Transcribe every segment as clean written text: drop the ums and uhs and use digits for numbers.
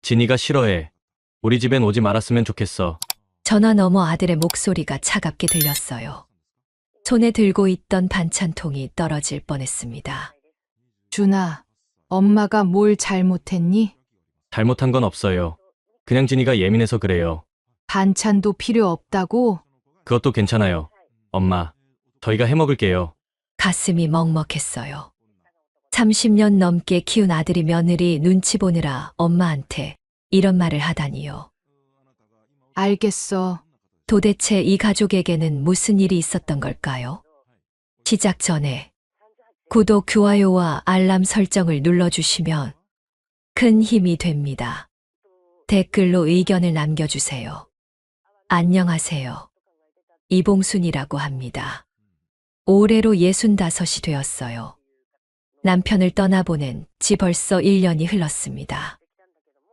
진이가 싫어해. 우리 집엔 오지 말았으면 좋겠어. 전화 너머 아들의 목소리가 차갑게 들렸어요. 손에 들고 있던 반찬통이 떨어질 뻔했습니다. 준아, 엄마가 뭘 잘못했니? 잘못한 건 없어요. 그냥 진이가 예민해서 그래요. 반찬도 필요 없다고? 그것도 괜찮아요. 엄마, 저희가 해먹을게요. 가슴이 먹먹했어요. 30년 넘게 키운 아들이 며느리 눈치 보느라 엄마한테 이런 말을 하다니요. 알겠어. 도대체 이 가족에게는 무슨 일이 있었던 걸까요? 시작 전에 구독, 좋아요와 알람 설정을 눌러주시면 큰 힘이 됩니다. 댓글로 의견을 남겨주세요. 안녕하세요. 이봉순이라고 합니다. 올해로 65이 되었어요. 남편을 떠나보낸 지 벌써 1년이 흘렀습니다.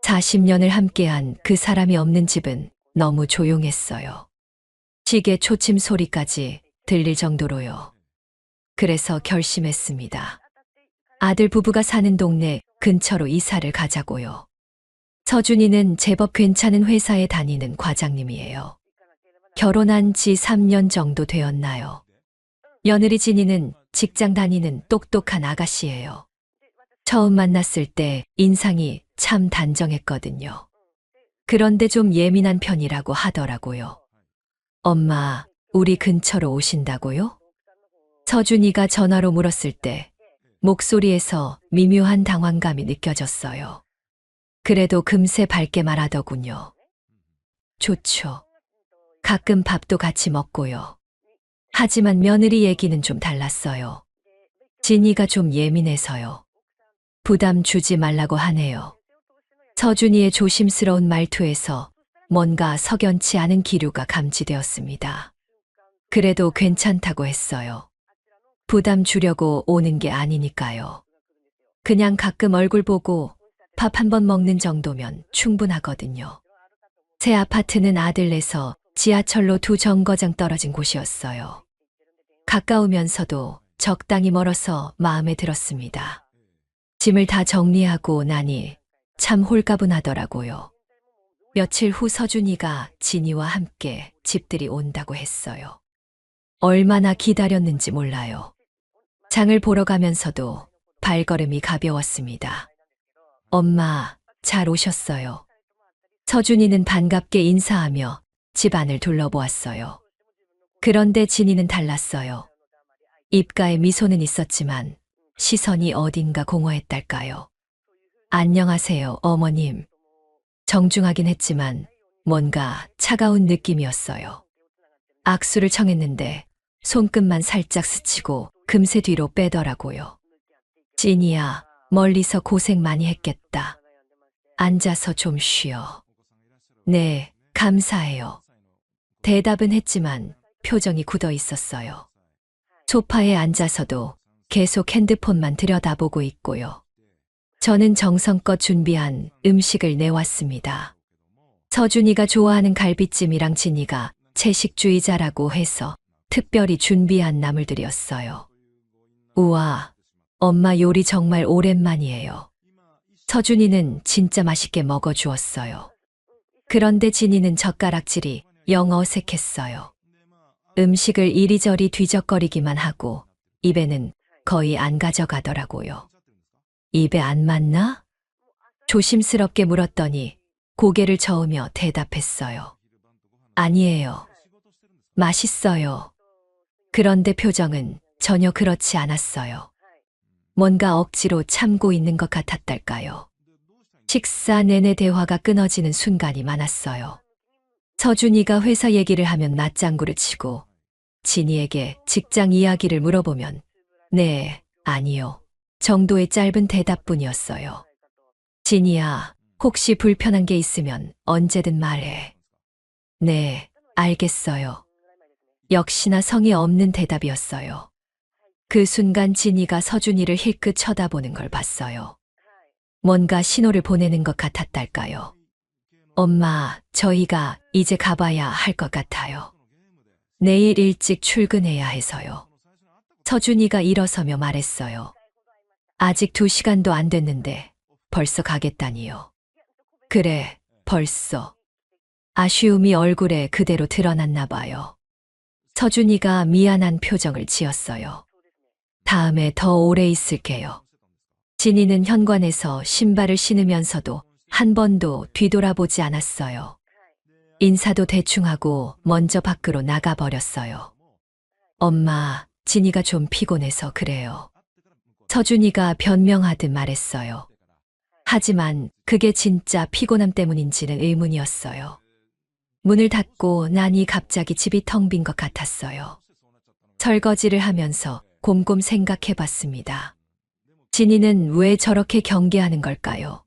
40년을 함께한 그 사람이 없는 집은 너무 조용했어요. 시계 초침 소리까지 들릴 정도로요. 그래서 결심했습니다. 아들 부부가 사는 동네 근처로 이사를 가자고요. 서준이는 제법 괜찮은 회사에 다니는 과장님이에요. 결혼한 지 3년 정도 되었나요? 며느리 진이는 직장 다니는 똑똑한 아가씨예요. 처음 만났을 때 인상이 참 단정했거든요. 그런데 좀 예민한 편이라고 하더라고요. 엄마, 우리 근처로 오신다고요? 서준이가 전화로 물었을 때 목소리에서 미묘한 당황감이 느껴졌어요. 그래도 금세 밝게 말하더군요. 좋죠. 가끔 밥도 같이 먹고요. 하지만 며느리 얘기는 좀 달랐어요. 진이가 좀 예민해서요. 부담 주지 말라고 하네요. 서준이의 조심스러운 말투에서 뭔가 석연치 않은 기류가 감지되었습니다. 그래도 괜찮다고 했어요. 부담 주려고 오는 게 아니니까요. 그냥 가끔 얼굴 보고 밥 한 번 먹는 정도면 충분하거든요. 새 아파트는 아들네서 지하철로 2정거장 떨어진 곳이었어요. 가까우면서도 적당히 멀어서 마음에 들었습니다. 짐을 다 정리하고 나니 참 홀가분하더라고요. 며칠 후 서준이가 진이와 함께 집들이 온다고 했어요. 얼마나 기다렸는지 몰라요. 장을 보러 가면서도 발걸음이 가벼웠습니다. 엄마, 잘 오셨어요. 서준이는 반갑게 인사하며 집안을 둘러보았어요. 그런데 진이는 달랐어요. 입가에 미소는 있었지만 시선이 어딘가 공허했달까요. 안녕하세요, 어머님. 정중하긴 했지만 뭔가 차가운 느낌이었어요. 악수를 청했는데 손끝만 살짝 스치고 금세 뒤로 빼더라고요. 진이야, 멀리서 고생 많이 했겠다. 앉아서 좀 쉬어. 네, 감사해요. 대답은 했지만 표정이 굳어 있었어요. 소파에 앉아서도 계속 핸드폰만 들여다보고 있고요. 저는 정성껏 준비한 음식을 내왔습니다. 서준이가 좋아하는 갈비찜이랑 진이가 채식주의자라고 해서 특별히 준비한 나물들이었어요. 우와, 엄마 요리 정말 오랜만이에요. 서준이는 진짜 맛있게 먹어주었어요. 그런데 진이는 젓가락질이 영 어색했어요. 음식을 이리저리 뒤적거리기만 하고 입에는 거의 안 가져가더라고요. 입에 안 맞나? 조심스럽게 물었더니 고개를 저으며 대답했어요. 아니에요. 맛있어요. 그런데 표정은 전혀 그렇지 않았어요. 뭔가 억지로 참고 있는 것 같았달까요. 식사 내내 대화가 끊어지는 순간이 많았어요. 서준이가 회사 얘기를 하면 맞장구를 치고 진이에게 직장 이야기를 물어보면 네, 아니요 정도의 짧은 대답뿐이었어요. 진이야, 혹시 불편한 게 있으면 언제든 말해. 네, 알겠어요. 역시나 성의 없는 대답이었어요. 그 순간 진이가 서준이를 힐끗 쳐다보는 걸 봤어요. 뭔가 신호를 보내는 것 같았달까요. 엄마, 저희가 이제 가봐야 할 것 같아요. 내일 일찍 출근해야 해서요. 서준이가 일어서며 말했어요. 아직 2시간도 안 됐는데 벌써 가겠다니요. 그래, 벌써. 아쉬움이 얼굴에 그대로 드러났나 봐요. 서준이가 미안한 표정을 지었어요. 다음에 더 오래 있을게요. 진이는 현관에서 신발을 신으면서도 한 번도 뒤돌아보지 않았어요. 인사도 대충 하고 먼저 밖으로 나가버렸어요. 엄마, 진이가 좀 피곤해서 그래요. 서준이가 변명하듯 말했어요. 하지만 그게 진짜 피곤함 때문인지는 의문이었어요. 문을 닫고 나니 갑자기 집이 텅 빈 것 같았어요. 설거지를 하면서 곰곰 생각해 봤습니다. 진이는 왜 저렇게 경계하는 걸까요?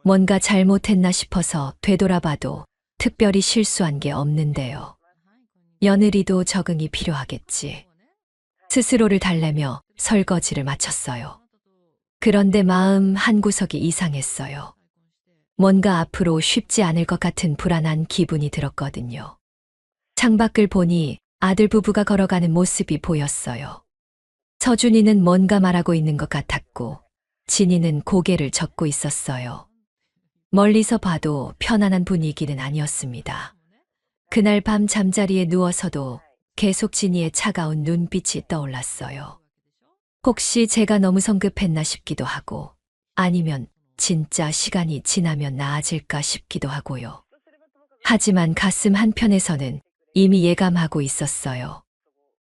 뭔가 잘못했나 싶어서 되돌아봐도 특별히 실수한 게 없는데요. 며느리도 적응이 필요하겠지. 스스로를 달래며 설거지를 마쳤어요. 그런데 마음 한구석이 이상했어요. 뭔가 앞으로 쉽지 않을 것 같은 불안한 기분이 들었거든요. 창밖을 보니 아들 부부가 걸어가는 모습이 보였어요. 서준이는 뭔가 말하고 있는 것 같았고, 진이는 고개를 젓고 있었어요. 멀리서 봐도 편안한 분위기는 아니었습니다. 그날 밤 잠자리에 누워서도 계속 진이의 차가운 눈빛이 떠올랐어요. 혹시 제가 너무 성급했나 싶기도 하고, 아니면 진짜 시간이 지나면 나아질까 싶기도 하고요. 하지만 가슴 한편에서는 이미 예감하고 있었어요.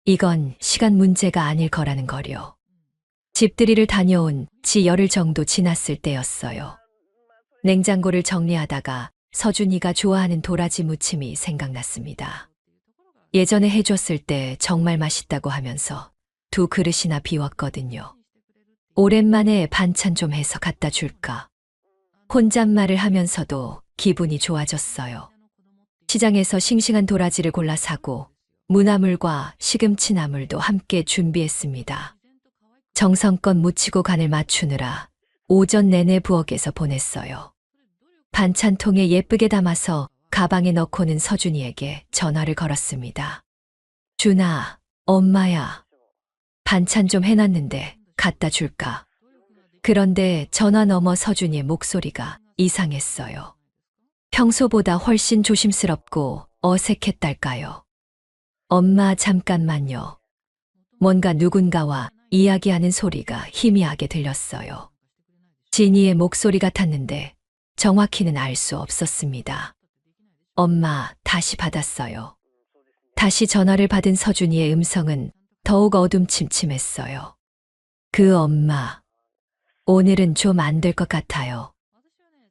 이건 시간 문제가 아닐 거라는 거요. 집들이를 다녀온 지 열흘 정도 지났을 때였어요. 냉장고를 정리하다가 서준이가 좋아하는 도라지 무침이 생각났습니다. 예전에 해줬을 때 정말 맛있다고 하면서 2그릇이나 비웠거든요. 오랜만에 반찬 좀 해서 갖다 줄까? 혼잣말을 하면서도 기분이 좋아졌어요. 시장에서 싱싱한 도라지를 골라 사고 무나물과 시금치 나물도 함께 준비했습니다. 정성껏 무치고 간을 맞추느라 오전 내내 부엌에서 보냈어요. 반찬통에 예쁘게 담아서 가방에 넣고는 서준이에게 전화를 걸었습니다. 준아, 엄마야. 반찬 좀 해놨는데 갖다 줄까? 그런데 전화 너머 서준이의 목소리가 이상했어요. 평소보다 훨씬 조심스럽고 어색했달까요? 엄마 잠깐만요. 뭔가 누군가와 이야기하는 소리가 희미하게 들렸어요. 진이의 목소리 같았는데 정확히는 알 수 없었습니다. 엄마, 다시 받았어요. 다시 전화를 받은 서준이의 음성은 더욱 어둠침침했어요. 그 엄마, 오늘은 좀 안 될 것 같아요.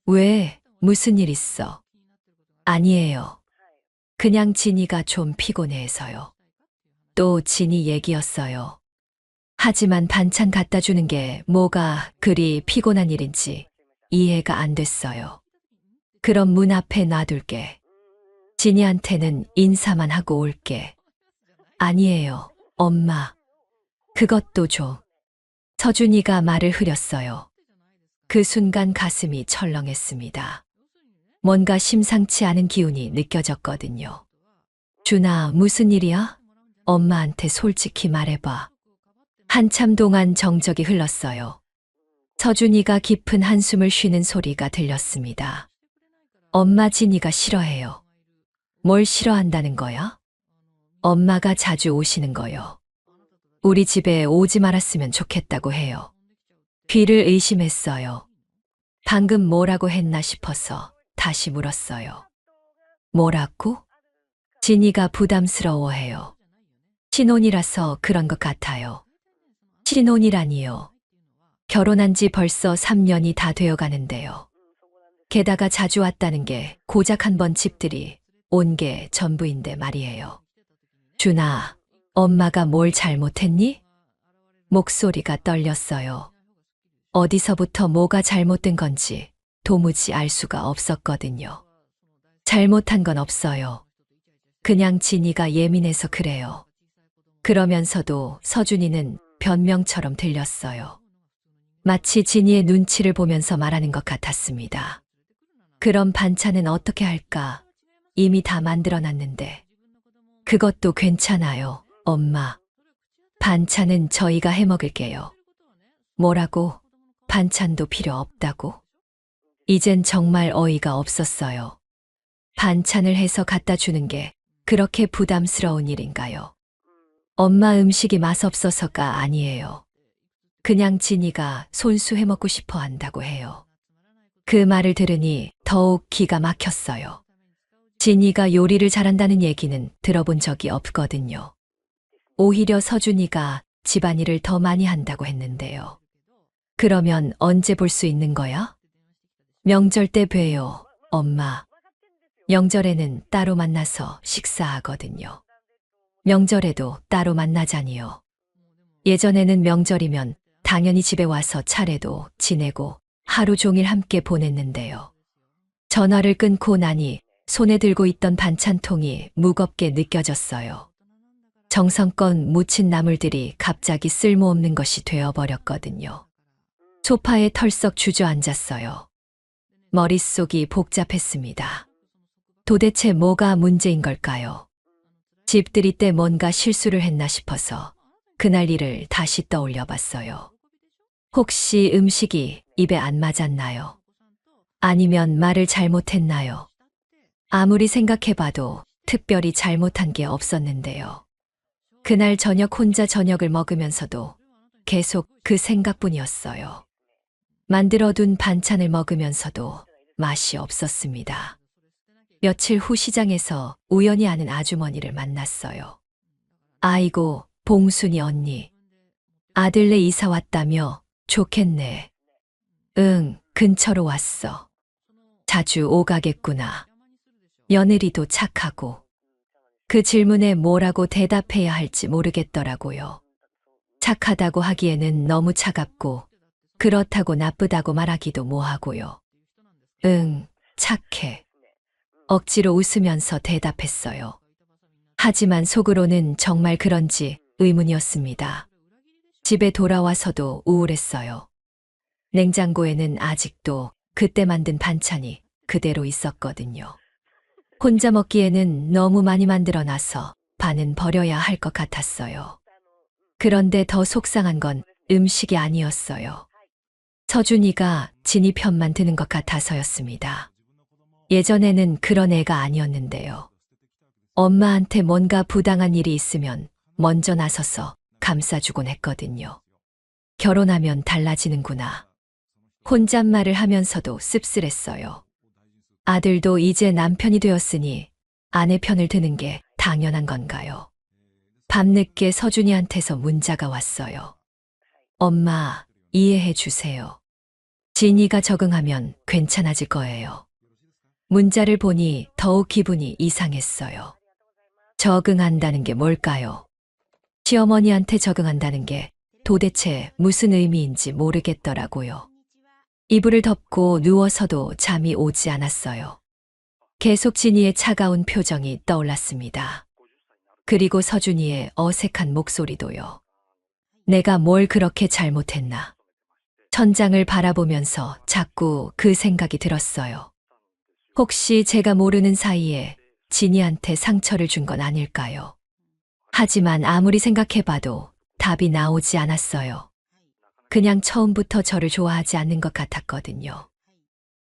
왜? 무슨 일 있어? 아니에요. 그냥 진이가 좀 피곤해서요. 또 진이 얘기였어요. 하지만 반찬 갖다 주는 게 뭐가 그리 피곤한 일인지 이해가 안 됐어요. 그럼 문 앞에 놔둘게. 진이한테는 인사만 하고 올게. 아니에요, 엄마. 그것도 줘. 서준이가 말을 흐렸어요. 그 순간 가슴이 철렁했습니다. 뭔가 심상치 않은 기운이 느껴졌거든요. 준아, 무슨 일이야? 엄마한테 솔직히 말해봐. 한참 동안 정적이 흘렀어요. 서준이가 깊은 한숨을 쉬는 소리가 들렸습니다. 엄마, 진이가 싫어해요. 뭘 싫어한다는 거야? 엄마가 자주 오시는 거요. 우리 집에 오지 말았으면 좋겠다고 해요. 귀를 의심했어요. 방금 뭐라고 했나 싶어서 다시 물었어요. 뭐라고? 진이가 부담스러워해요. 신혼이라서 그런 것 같아요. 신혼이라니요. 결혼한 지 벌써 3년이 다 되어 가는데요. 게다가 자주 왔다는 게 고작 한 번 집들이 온 게 전부인데 말이에요. 준아, 엄마가 뭘 잘못했니? 목소리가 떨렸어요. 어디서부터 뭐가 잘못된 건지 도무지 알 수가 없었거든요. 잘못한 건 없어요. 그냥 진이가 예민해서 그래요. 그러면서도 서준이는 변명처럼 들렸어요. 마치 진이의 눈치를 보면서 말하는 것 같았습니다. 그럼 반찬은 어떻게 할까? 이미 다 만들어놨는데. 그것도 괜찮아요, 엄마. 반찬은 저희가 해 먹을게요. 뭐라고? 반찬도 필요 없다고? 이젠 정말 어이가 없었어요. 반찬을 해서 갖다 주는 게 그렇게 부담스러운 일인가요? 엄마 음식이 맛없어서가 아니에요. 그냥 진이가 손수 해먹고 싶어 한다고 해요. 그 말을 들으니 더욱 기가 막혔어요. 진이가 요리를 잘한다는 얘기는 들어본 적이 없거든요. 오히려 서준이가 집안일을 더 많이 한다고 했는데요. 그러면 언제 볼 수 있는 거야? 명절 때 봬요, 엄마. 명절에는 따로 만나서 식사하거든요. 명절에도 따로 만나자니요. 예전에는 명절이면 당연히 집에 와서 차례도 지내고 하루 종일 함께 보냈는데요. 전화를 끊고 나니 손에 들고 있던 반찬통이 무겁게 느껴졌어요. 정성껏 묻힌 나물들이 갑자기 쓸모없는 것이 되어버렸거든요. 소파에 털썩 주저앉았어요. 머릿속이 복잡했습니다. 도대체 뭐가 문제인 걸까요? 집 들일 때 뭔가 실수를 했나 싶어서 그날 일을 다시 떠올려 봤어요. 혹시 음식이 입에 안 맞았나요? 아니면 말을 잘못했나요? 아무리 생각해봐도 특별히 잘못한 게 없었는데요. 그날 저녁 혼자 저녁을 먹으면서도 계속 그 생각뿐이었어요. 만들어둔 반찬을 먹으면서도 맛이 없었습니다. 며칠 후 시장에서 우연히 아는 아주머니를 만났어요. 아이고, 봉순이 언니. 아들네 이사 왔다며? 좋겠네. 응, 근처로 왔어. 자주 오가겠구나. 며느리도 착하고. 그 질문에 뭐라고 대답해야 할지 모르겠더라고요. 착하다고 하기에는 너무 차갑고, 그렇다고 나쁘다고 말하기도 뭐하고요. 응, 착해. 억지로 웃으면서 대답했어요. 하지만 속으로는 정말 그런지 의문이었습니다. 집에 돌아와서도 우울했어요. 냉장고에는 아직도 그때 만든 반찬이 그대로 있었거든요. 혼자 먹기에는 너무 많이 만들어 놔서 반은 버려야 할 것 같았어요. 그런데 더 속상한 건 음식이 아니었어요. 서준이가 진이 편만 드는 것 같아서였습니다. 예전에는 그런 애가 아니었는데요. 엄마한테 뭔가 부당한 일이 있으면 먼저 나서서 감싸주곤 했거든요. 결혼하면 달라지는구나. 혼잣말을 하면서도 씁쓸했어요. 아들도 이제 남편이 되었으니 아내 편을 드는 게 당연한 건가요? 밤늦게 서준이한테서 문자가 왔어요. 엄마, 이해해 주세요. 진이가 적응하면 괜찮아질 거예요. 문자를 보니 더욱 기분이 이상했어요. 적응한다는 게 뭘까요? 시어머니한테 적응한다는 게 도대체 무슨 의미인지 모르겠더라고요. 이불을 덮고 누워서도 잠이 오지 않았어요. 계속 진이의 차가운 표정이 떠올랐습니다. 그리고 서준이의 어색한 목소리도요. 내가 뭘 그렇게 잘못했나? 천장을 바라보면서 자꾸 그 생각이 들었어요. 혹시 제가 모르는 사이에 진이한테 상처를 준 건 아닐까요? 하지만 아무리 생각해봐도 답이 나오지 않았어요. 그냥 처음부터 저를 좋아하지 않는 것 같았거든요.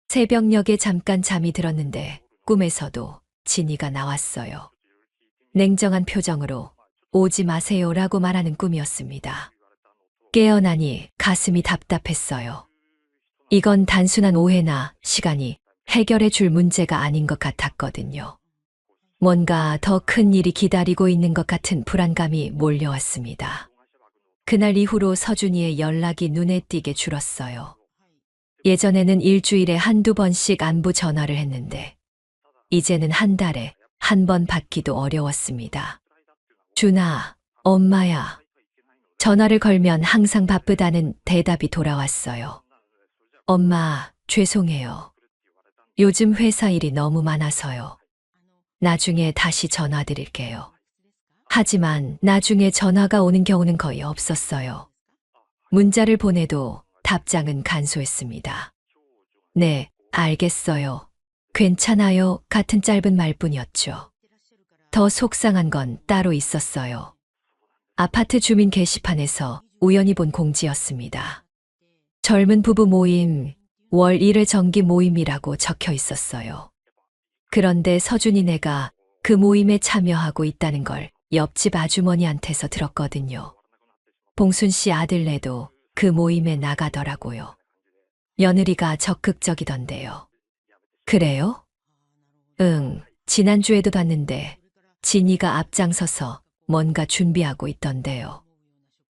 새벽녘에 잠깐 잠이 들었는데 꿈에서도 진이가 나왔어요. 냉정한 표정으로 오지 마세요라고 말하는 꿈이었습니다. 깨어나니 가슴이 답답했어요. 이건 단순한 오해나 시간이 해결해 줄 문제가 아닌 것 같았거든요. 뭔가 더 큰 일이 기다리고 있는 것 같은 불안감이 몰려왔습니다. 그날 이후로 서준이의 연락이 눈에 띄게 줄었어요. 예전에는 일주일에 한두 번씩 안부 전화를 했는데 이제는 한 달에 한 번 받기도 어려웠습니다. 준아, 엄마야. 전화를 걸면 항상 바쁘다는 대답이 돌아왔어요. 엄마, 죄송해요. 요즘 회사 일이 너무 많아서요. 나중에 다시 전화드릴게요. 하지만 나중에 전화가 오는 경우는 거의 없었어요. 문자를 보내도 답장은 간소했습니다. 네, 알겠어요. 괜찮아요. 같은 짧은 말뿐이었죠. 더 속상한 건 따로 있었어요. 아파트 주민 게시판에서 우연히 본 공지였습니다. 젊은 부부 모임, 월 1회 정기 모임이라고 적혀 있었어요. 그런데 서준이네가 그 모임에 참여하고 있다는 걸 옆집 아주머니한테서 들었거든요. 봉순 씨 아들네도 그 모임에 나가더라고요. 며느리가 적극적이던데요. 그래요? 응, 지난주에도 봤는데 진이가 앞장서서 뭔가 준비하고 있던데요.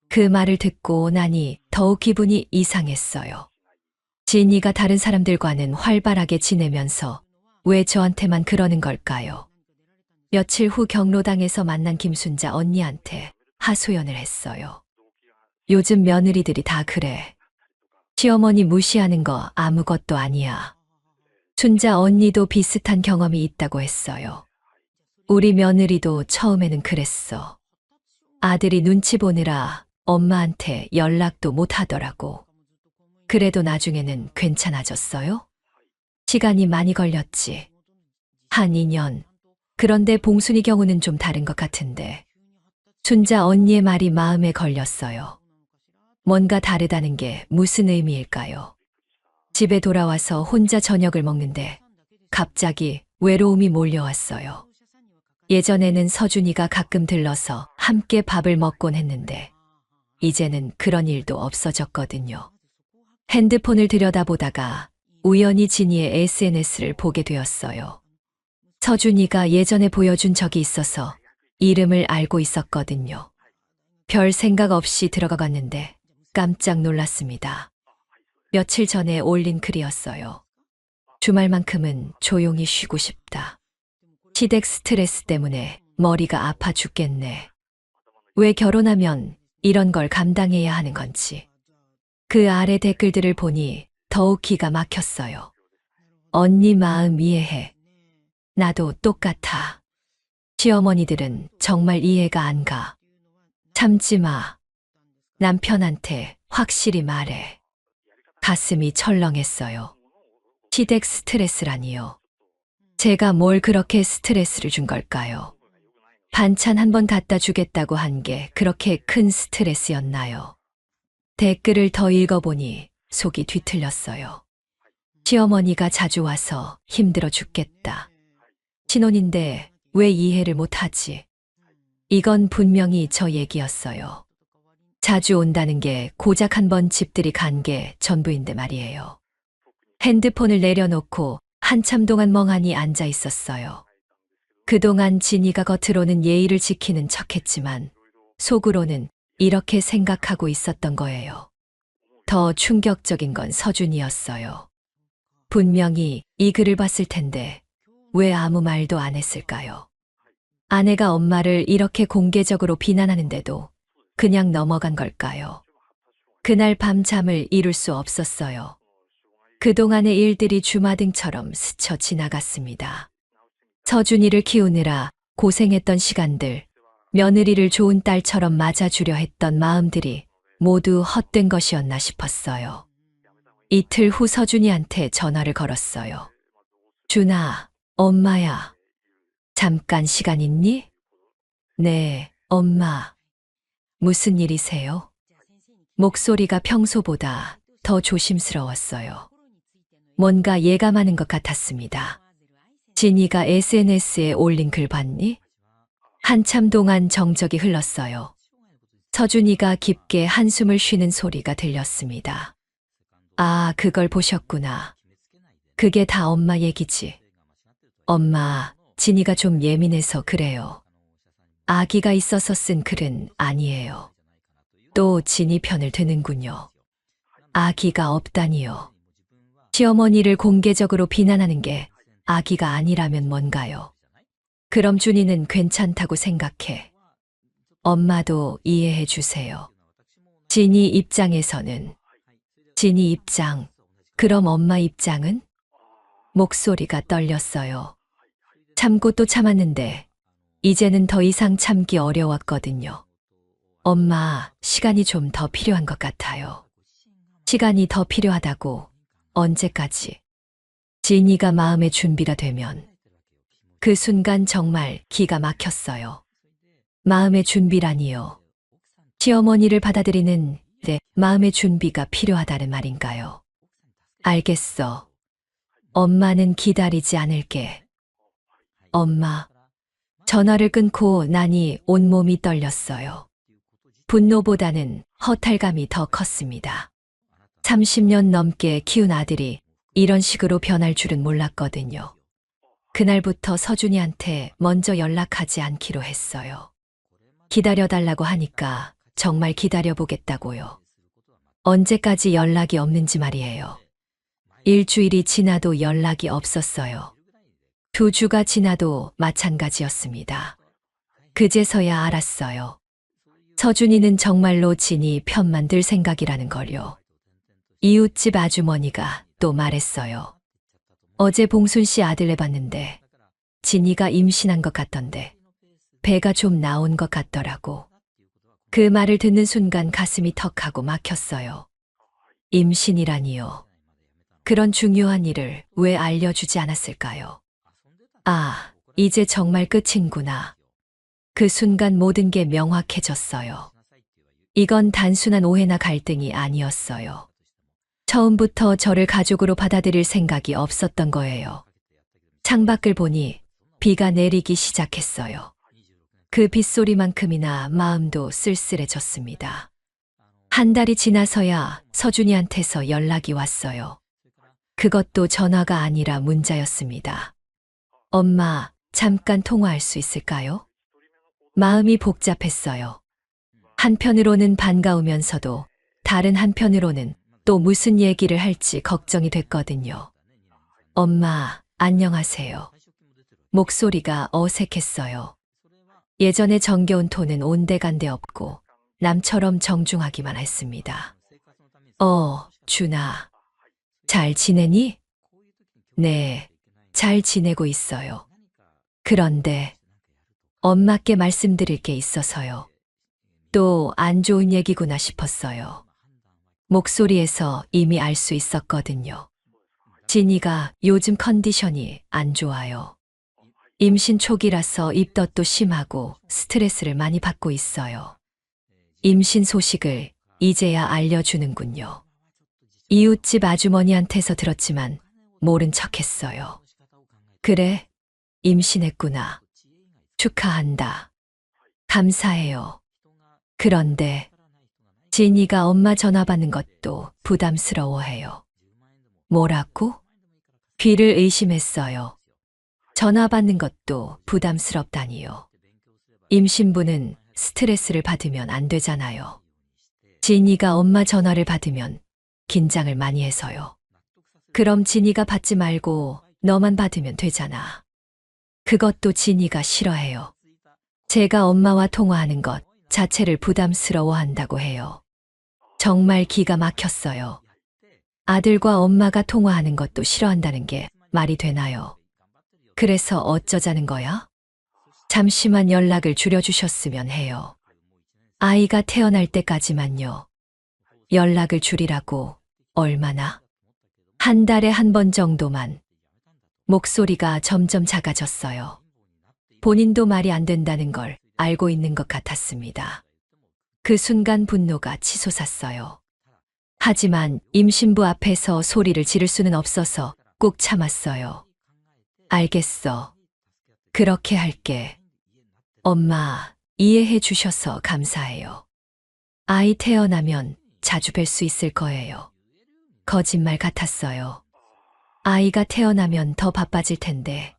그 말을 듣고 나니 더욱 기분이 이상했어요. 진이가 다른 사람들과는 활발하게 지내면서 왜 저한테만 그러는 걸까요? 며칠 후 경로당에서 만난 김순자 언니한테 하소연을 했어요. 요즘 며느리들이 다 그래. 시어머니 무시하는 거 아무것도 아니야. 순자 언니도 비슷한 경험이 있다고 했어요. 우리 며느리도 처음에는 그랬어. 아들이 눈치 보느라 엄마한테 연락도 못 하더라고. 그래도 나중에는 괜찮아졌어요? 시간이 많이 걸렸지. 한 2년. 그런데 봉순이 경우는 좀 다른 것 같은데. 순자 언니의 말이 마음에 걸렸어요. 뭔가 다르다는 게 무슨 의미일까요? 집에 돌아와서 혼자 저녁을 먹는데 갑자기 외로움이 몰려왔어요. 예전에는 서준이가 가끔 들러서 함께 밥을 먹곤 했는데 이제는 그런 일도 없어졌거든요. 핸드폰을 들여다보다가 우연히 진이의 SNS를 보게 되었어요. 서준이가 예전에 보여준 적이 있어서 이름을 알고 있었거든요. 별 생각 없이 들어가 봤는데 깜짝 놀랐습니다. 며칠 전에 올린 글이었어요. 주말만큼은 조용히 쉬고 싶다. 시댁 스트레스 때문에 머리가 아파 죽겠네. 왜 결혼하면 이런 걸 감당해야 하는 건지. 그 아래 댓글들을 보니 더욱 기가 막혔어요. 언니 마음 이해해. 나도 똑같아. 시어머니들은 정말 이해가 안 가. 참지 마. 남편한테 확실히 말해. 가슴이 철렁했어요. 시댁 스트레스라니요. 제가 뭘 그렇게 스트레스를 준 걸까요? 반찬 한 번 갖다 주겠다고 한 게 그렇게 큰 스트레스였나요? 댓글을 더 읽어보니 속이 뒤틀렸어요. 시어머니가 자주 와서 힘들어 죽겠다. 신혼인데 왜 이해를 못하지? 이건 분명히 저 얘기였어요. 자주 온다는 게 고작 한 번 집들이 간 게 전부인데 말이에요. 핸드폰을 내려놓고 한참 동안 멍하니 앉아 있었어요. 그동안 진이가 겉으로는 예의를 지키는 척했지만 속으로는 이렇게 생각하고 있었던 거예요. 더 충격적인 건 서준이었어요. 분명히 이 글을 봤을 텐데 왜 아무 말도 안 했을까요? 아내가 엄마를 이렇게 공개적으로 비난하는데도 그냥 넘어간 걸까요? 그날 밤 잠을 이룰 수 없었어요. 그동안의 일들이 주마등처럼 스쳐 지나갔습니다. 서준이를 키우느라 고생했던 시간들, 며느리를 좋은 딸처럼 맞아주려 했던 마음들이 모두 헛된 것이었나 싶었어요. 이틀 후 서준이한테 전화를 걸었어요. 준아, 엄마야. 잠깐 시간 있니? 네, 엄마. 무슨 일이세요? 목소리가 평소보다 더 조심스러웠어요. 뭔가 예감하는 것 같았습니다. 진이가 SNS에 올린 글 봤니? 한참 동안 정적이 흘렀어요. 서준이가 깊게 한숨을 쉬는 소리가 들렸습니다. 아, 그걸 보셨구나. 그게 다 엄마 얘기지. 엄마, 진이가 좀 예민해서 그래요. 아기가 있어서 쓴 글은 아니에요. 또 진이 편을 드는군요. 아기가 없다니요. 시어머니를 공개적으로 비난하는 게 아기가 아니라면 뭔가요? 그럼 준이는 괜찮다고 생각해. 엄마도 이해해 주세요. 진이 입장에서는. 진이 입장. 그럼 엄마 입장은? 목소리가 떨렸어요. 참고 또 참았는데 이제는 더 이상 참기 어려웠거든요. 엄마, 시간이 좀 더 필요한 것 같아요. 시간이 더 필요하다고. 언제까지? 진이가 마음의 준비가 되면. 그 순간 정말 기가 막혔어요. 마음의 준비라니요. 시어머니를 받아들이는 내 마음의 준비가 필요하다는 말인가요? 알겠어. 엄마는 기다리지 않을게. 엄마. 전화를 끊고 나니 온몸이 떨렸어요. 분노보다는 허탈감이 더 컸습니다. 30년 넘게 키운 아들이 이런 식으로 변할 줄은 몰랐거든요. 그날부터 서준이한테 먼저 연락하지 않기로 했어요. 기다려달라고 하니까 정말 기다려보겠다고요. 언제까지 연락이 없는지 말이에요. 일주일이 지나도 연락이 없었어요. 2주가 지나도 마찬가지였습니다. 그제서야 알았어요. 서준이는 정말로 진이 편만 들 생각이라는 걸요. 이웃집 아주머니가 또 말했어요. 어제 봉순 씨 아들내 봤는데 진이가 임신한 것 같던데 배가 좀 나온 것 같더라고. 그 말을 듣는 순간 가슴이 턱하고 막혔어요. 임신이라니요. 그런 중요한 일을 왜 알려주지 않았을까요? 아, 이제 정말 끝인구나. 그 순간 모든 게 명확해졌어요. 이건 단순한 오해나 갈등이 아니었어요. 처음부터 저를 가족으로 받아들일 생각이 없었던 거예요. 창밖을 보니 비가 내리기 시작했어요. 그 빗소리만큼이나 마음도 쓸쓸해졌습니다. 한 달이 지나서야 서준이한테서 연락이 왔어요. 그것도 전화가 아니라 문자였습니다. 엄마, 잠깐 통화할 수 있을까요? 마음이 복잡했어요. 한편으로는 반가우면서도 다른 한편으로는 또 무슨 얘기를 할지 걱정이 됐거든요. 엄마, 안녕하세요. 목소리가 어색했어요. 예전의 정겨운 톤은 온데간데 없고 남처럼 정중하기만 했습니다. 준아. 잘 지내니? 네, 잘 지내고 있어요. 그런데 엄마께 말씀드릴 게 있어서요. 또 안 좋은 얘기구나 싶었어요. 목소리에서 이미 알 수 있었거든요. 진이가 요즘 컨디션이 안 좋아요. 임신 초기라서 입덧도 심하고 스트레스를 많이 받고 있어요. 임신 소식을 이제야 알려주는군요. 이웃집 아주머니한테서 들었지만 모른 척했어요. 그래, 임신했구나. 축하한다. 감사해요. 그런데 진이가 엄마 전화 받는 것도 부담스러워해요. 뭐라고? 귀를 의심했어요. 전화 받는 것도 부담스럽다니요. 임신부는 스트레스를 받으면 안 되잖아요. 진이가 엄마 전화를 받으면 긴장을 많이 해서요. 그럼 진이가 받지 말고 너만 받으면 되잖아. 그것도 진이가 싫어해요. 제가 엄마와 통화하는 것 자체를 부담스러워한다고 해요. 정말 기가 막혔어요. 아들과 엄마가 통화하는 것도 싫어한다는 게 말이 되나요? 그래서 어쩌자는 거야? 잠시만 연락을 줄여주셨으면 해요. 아이가 태어날 때까지만요. 연락을 줄이라고 얼마나? 한 달에 한 번 정도만. 목소리가 점점 작아졌어요. 본인도 말이 안 된다는 걸 알고 있는 것 같았습니다. 그 순간 분노가 치솟았어요. 하지만 임신부 앞에서 소리를 지를 수는 없어서 꾹 참았어요. 알겠어. 그렇게 할게. 엄마, 이해해 주셔서 감사해요. 아이 태어나면 자주 뵐 수 있을 거예요. 거짓말 같았어요. 아이가 태어나면 더 바빠질 텐데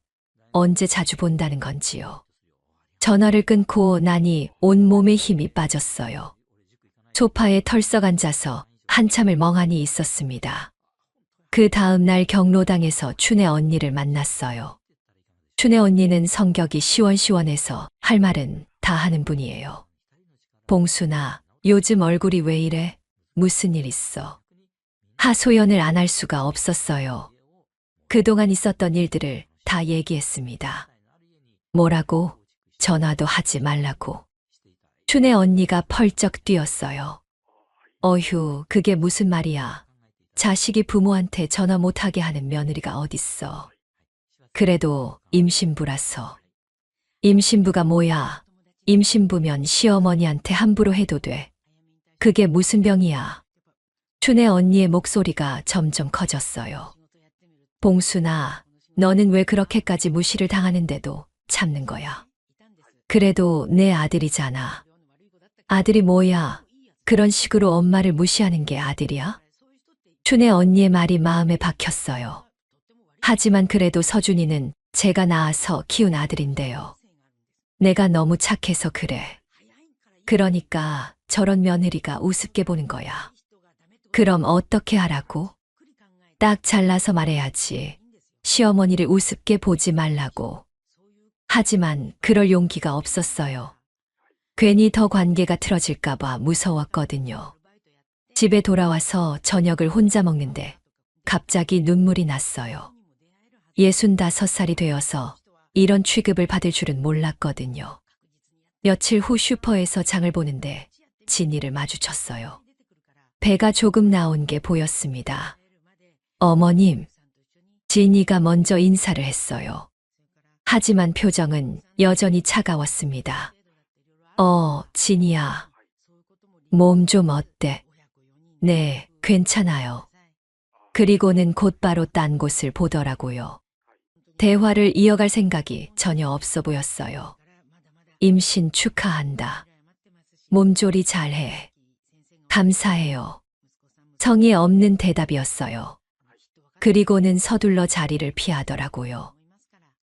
언제 자주 본다는 건지요. 전화를 끊고 나니 온몸에 힘이 빠졌어요. 소파에 털썩 앉아서 한참을 멍하니 있었습니다. 그 다음 날 경로당에서 춘혜 언니를 만났어요. 춘혜 언니는 성격이 시원시원해서 할 말은 다 하는 분이에요. 봉순아, 요즘 얼굴이 왜 이래? 무슨 일 있어? 하소연을 안 할 수가 없었어요. 그동안 있었던 일들을 다 얘기했습니다. 뭐라고? 전화도 하지 말라고. 춘혜 언니가 펄쩍 뛰었어요. 어휴, 그게 무슨 말이야. 자식이 부모한테 전화 못하게 하는 며느리가 어딨어. 그래도 임신부라서. 임신부가 뭐야? 임신부면 시어머니한테 함부로 해도 돼. 그게 무슨 병이야? 춘혜 언니의 목소리가 점점 커졌어요. 봉순아, 너는 왜 그렇게까지 무시를 당하는데도 참는 거야? 그래도 내 아들이잖아. 아들이 뭐야? 그런 식으로 엄마를 무시하는 게 아들이야? 춘혜 언니의 말이 마음에 박혔어요. 하지만 그래도 서준이는 제가 낳아서 키운 아들인데요. 내가 너무 착해서 그래. 그러니까 저런 며느리가 우습게 보는 거야. 그럼 어떻게 하라고? 딱 잘라서 말해야지. 시어머니를 우습게 보지 말라고. 하지만 그럴 용기가 없었어요. 괜히 더 관계가 틀어질까봐 무서웠거든요. 집에 돌아와서 저녁을 혼자 먹는데 갑자기 눈물이 났어요. 65살이 되어서 이런 취급을 받을 줄은 몰랐거든요. 며칠 후 슈퍼에서 장을 보는데 진이를 마주쳤어요. 배가 조금 나온 게 보였습니다. 어머님, 진이가 먼저 인사를 했어요. 하지만 표정은 여전히 차가웠습니다. 진이야. 몸 좀 어때? 네, 괜찮아요. 그리고는 곧바로 딴 곳을 보더라고요. 대화를 이어갈 생각이 전혀 없어 보였어요. 임신 축하한다. 몸조리 잘해. 감사해요. 성의 없는 대답이었어요. 그리고는 서둘러 자리를 피하더라고요.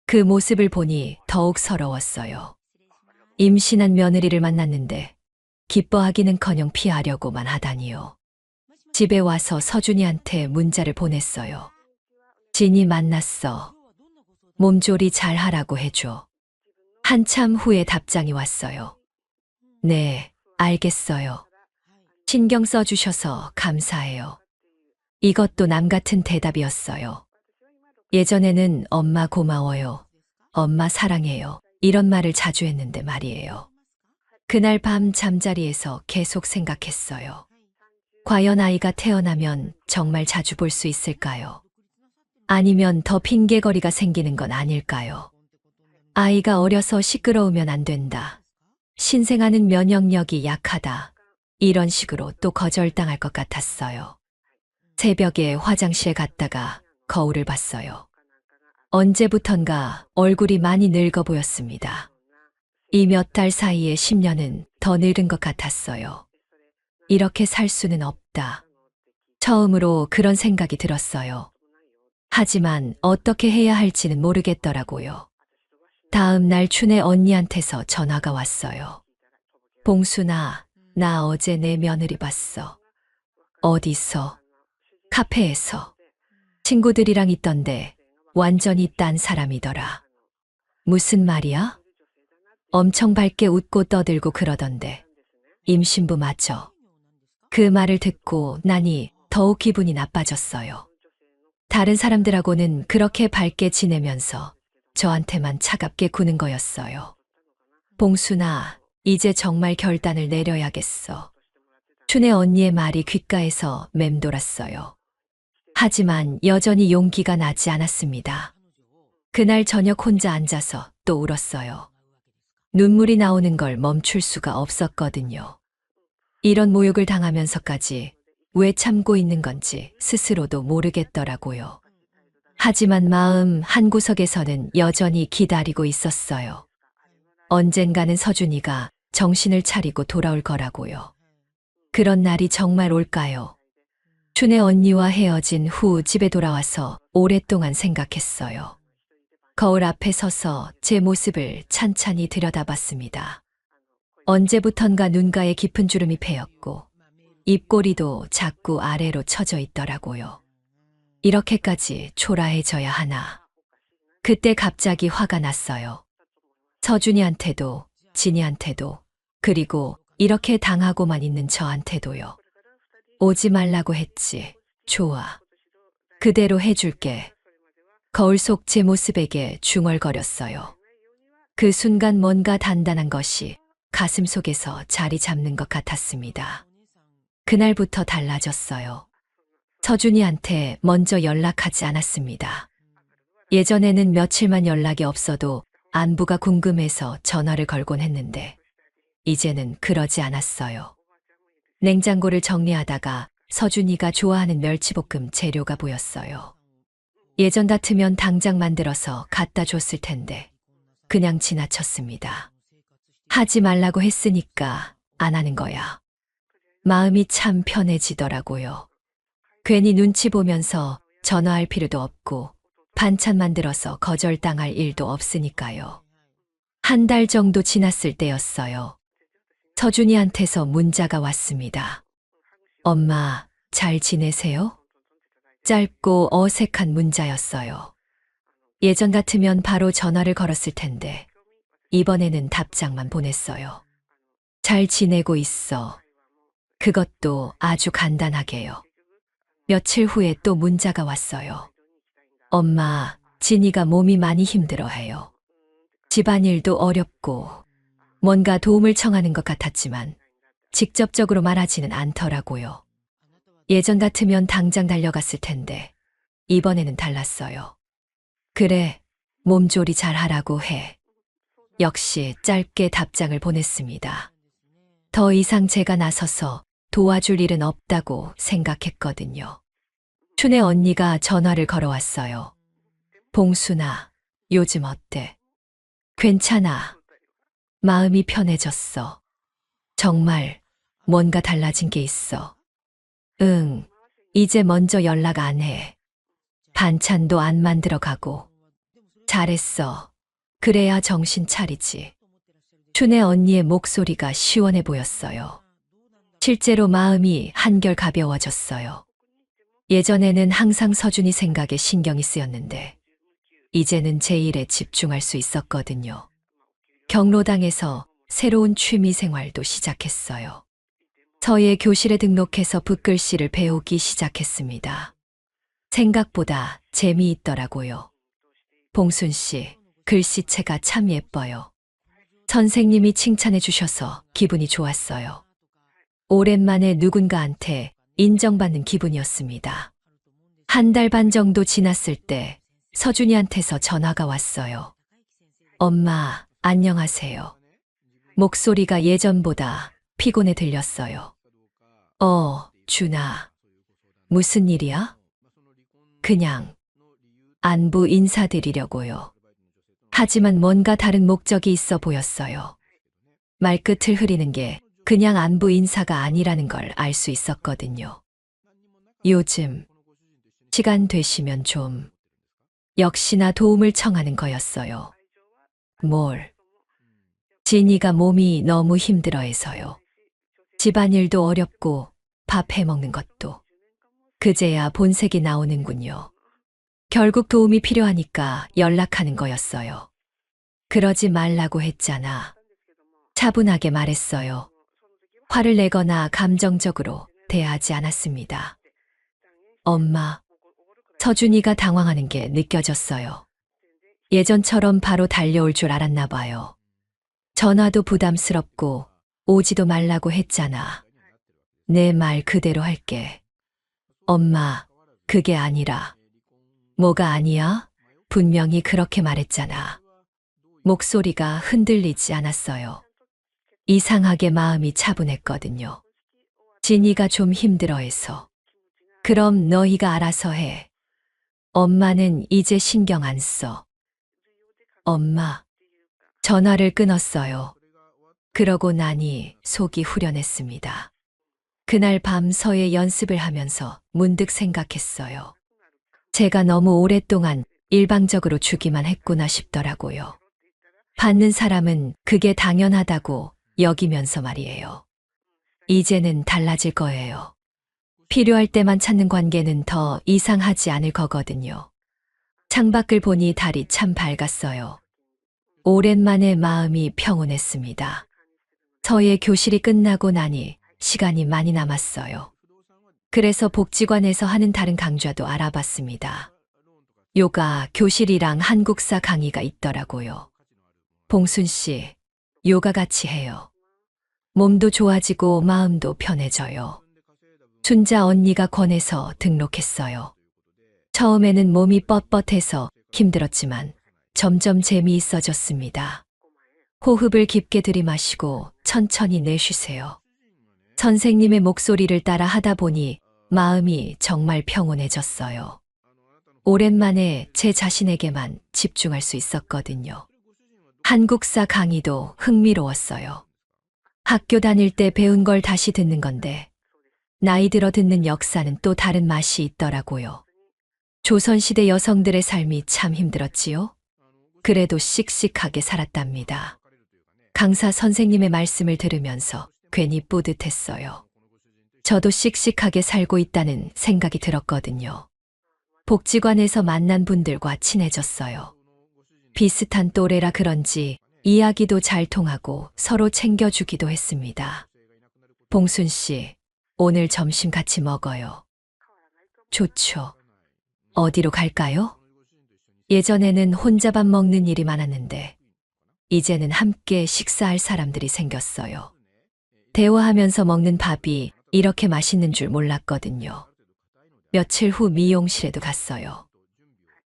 그 모습을 보니 더욱 서러웠어요. 임신한 며느리를 만났는데 기뻐하기는커녕 피하려고만 하다니요. 집에 와서 서준이한테 문자를 보냈어요. 진이 만났어. 몸조리 잘 하라고 해줘. 한참 후에 답장이 왔어요. 네, 알겠어요. 신경 써주셔서 감사해요. 이것도 남 같은 대답이었어요. 예전에는 엄마 고마워요. 엄마 사랑해요. 이런 말을 자주 했는데 말이에요. 그날 밤 잠자리에서 계속 생각했어요. 과연 아이가 태어나면 정말 자주 볼 수 있을까요? 아니면 더 핑계거리가 생기는 건 아닐까요? 아이가 어려서 시끄러우면 안 된다. 신생아는 면역력이 약하다. 이런 식으로 또 거절당할 것 같았어요. 새벽에 화장실에 갔다가 거울을 봤어요. 언제부턴가 얼굴이 많이 늙어 보였습니다. 이 몇 달 사이에 10년은 더 늙은 것 같았어요. 이렇게 살 수는 없다. 처음으로 그런 생각이 들었어요. 하지만 어떻게 해야 할지는 모르겠더라고요. 다음 날 춘혜 언니한테서 전화가 왔어요. 봉순아, 나 어제 내 며느리 봤어. 어디서? 카페에서. 친구들이랑 있던데 완전히 딴 사람이더라. 무슨 말이야? 엄청 밝게 웃고 떠들고 그러던데. 임신부 맞죠? 그 말을 듣고 나니 더욱 기분이 나빠졌어요. 다른 사람들하고는 그렇게 밝게 지내면서 저한테만 차갑게 구는 거였어요. 봉순아, 이제 정말 결단을 내려야겠어. 춘혜 언니의 말이 귓가에서 맴돌았어요. 하지만 여전히 용기가 나지 않았습니다. 그날 저녁 혼자 앉아서 또 울었어요. 눈물이 나오는 걸 멈출 수가 없었거든요. 이런 모욕을 당하면서까지 왜 참고 있는 건지 스스로도 모르겠더라고요. 하지만 마음 한구석에서는 여전히 기다리고 있었어요. 언젠가는 서준이가 정신을 차리고 돌아올 거라고요. 그런 날이 정말 올까요? 춘혜 언니와 헤어진 후 집에 돌아와서 오랫동안 생각했어요. 거울 앞에 서서 제 모습을 찬찬히 들여다봤습니다. 언제부턴가 눈가에 깊은 주름이 패였고 입꼬리도 자꾸 아래로 처져 있더라고요. 이렇게까지 초라해져야 하나. 그때 갑자기 화가 났어요. 서준이한테도, 진이한테도, 그리고 이렇게 당하고만 있는 저한테도요. 오지 말라고 했지. 좋아. 그대로 해줄게. 거울 속 제 모습에게 중얼거렸어요. 그 순간 뭔가 단단한 것이 가슴 속에서 자리 잡는 것 같았습니다. 그날부터 달라졌어요. 서준이한테 먼저 연락하지 않았습니다. 예전에는 며칠만 연락이 없어도 안부가 궁금해서 전화를 걸곤 했는데 이제는 그러지 않았어요. 냉장고를 정리하다가 서준이가 좋아하는 멸치볶음 재료가 보였어요. 예전 같으면 당장 만들어서 갖다 줬을 텐데 그냥 지나쳤습니다. 하지 말라고 했으니까 안 하는 거야. 마음이 참 편해지더라고요. 괜히 눈치 보면서 전화할 필요도 없고 반찬 만들어서 거절당할 일도 없으니까요. 한 달 정도 지났을 때였어요. 서준이한테서 문자가 왔습니다. 엄마, 잘 지내세요? 짧고 어색한 문자였어요. 예전 같으면 바로 전화를 걸었을 텐데 이번에는 답장만 보냈어요. 잘 지내고 있어. 그것도 아주 간단하게요. 며칠 후에 또 문자가 왔어요. 엄마, 진이가 몸이 많이 힘들어해요. 집안일도 어렵고 뭔가 도움을 청하는 것 같았지만 직접적으로 말하지는 않더라고요. 예전 같으면 당장 달려갔을 텐데 이번에는 달랐어요. 그래, 몸조리 잘 하라고 해. 역시 짧게 답장을 보냈습니다. 더 이상 제가 나서서 도와줄 일은 없다고 생각했거든요. 춘혜 언니가 전화를 걸어왔어요. 봉순아, 요즘 어때? 괜찮아. 마음이 편해졌어. 정말 뭔가 달라진 게 있어. 응, 이제 먼저 연락 안 해. 반찬도 안 만들어 가고. 잘했어. 그래야 정신 차리지. 춘혜 언니의 목소리가 시원해 보였어요. 실제로 마음이 한결 가벼워졌어요. 예전에는 항상 서준이 생각에 신경이 쓰였는데 이제는 제 일에 집중할 수 있었거든요. 경로당에서 새로운 취미 생활도 시작했어요. 서예 교실에 등록해서 붓글씨를 배우기 시작했습니다. 생각보다 재미있더라고요. 봉순 씨, 글씨체가 참 예뻐요. 선생님이 칭찬해 주셔서 기분이 좋았어요. 오랜만에 누군가한테 인정받는 기분이었습니다. 한 달 반 정도 지났을 때 서준이한테서 전화가 왔어요. 엄마, 안녕하세요. 목소리가 예전보다 피곤해 들렸어요. 준아. 무슨 일이야? 그냥 안부 인사드리려고요. 하지만 뭔가 다른 목적이 있어 보였어요. 말끝을 흐리는 게 그냥 안부 인사가 아니라는 걸 알 수 있었거든요. 요즘 시간 되시면 좀 역시나 도움을 청하는 거였어요. 뭘? 진이가 몸이 너무 힘들어해서요. 집안일도 어렵고 밥 해먹는 것도. 그제야 본색이 나오는군요. 결국 도움이 필요하니까 연락하는 거였어요. 그러지 말라고 했잖아. 차분하게 말했어요. 화를 내거나 감정적으로 대하지 않았습니다. 엄마, 서준이가 당황하는 게 느껴졌어요. 예전처럼 바로 달려올 줄 알았나 봐요. 전화도 부담스럽고 오지도 말라고 했잖아. 내 말 그대로 할게. 엄마, 그게 아니라. 뭐가 아니야? 분명히 그렇게 말했잖아. 목소리가 흔들리지 않았어요. 이상하게 마음이 차분했거든요. 진이가 좀 힘들어해서. 그럼 너희가 알아서 해. 엄마는 이제 신경 안 써. 엄마. 전화를 끊었어요. 그러고 나니 속이 후련했습니다. 그날 밤 서예 연습을 하면서 문득 생각했어요. 제가 너무 오랫동안 일방적으로 주기만 했구나 싶더라고요. 받는 사람은 그게 당연하다고 여기면서 말이에요. 이제는 달라질 거예요. 필요할 때만 찾는 관계는 더 이상하지 않을 거거든요. 창밖을 보니 달이 참 밝았어요. 오랜만에 마음이 평온했습니다. 서예 교실이 끝나고 나니 시간이 많이 남았어요. 그래서 복지관에서 하는 다른 강좌도 알아봤습니다. 요가 교실이랑 한국사 강의가 있더라고요. 봉순 씨, 요가 같이 해요. 몸도 좋아지고 마음도 편해져요. 순자 언니가 권해서 등록했어요. 처음에는 몸이 뻣뻣해서 힘들었지만 점점 재미있어졌습니다. 호흡을 깊게 들이마시고 천천히 내쉬세요. 선생님의 목소리를 따라 하다 보니 마음이 정말 평온해졌어요. 오랜만에 제 자신에게만 집중할 수 있었거든요. 한국사 강의도 흥미로웠어요. 학교 다닐 때 배운 걸 다시 듣는 건데, 나이 들어 듣는 역사는 또 다른 맛이 있더라고요. 조선시대 여성들의 삶이 참 힘들었지요? 그래도 씩씩하게 살았답니다. 강사 선생님의 말씀을 들으면서 괜히 뿌듯했어요. 저도 씩씩하게 살고 있다는 생각이 들었거든요. 복지관에서 만난 분들과 친해졌어요. 비슷한 또래라 그런지 이야기도 잘 통하고 서로 챙겨주기도 했습니다. 봉순 씨, 오늘 점심 같이 먹어요. 좋죠. 어디로 갈까요? 예전에는 혼자 밥 먹는 일이 많았는데, 이제는 함께 식사할 사람들이 생겼어요. 대화하면서 먹는 밥이 이렇게 맛있는 줄 몰랐거든요. 며칠 후 미용실에도 갔어요.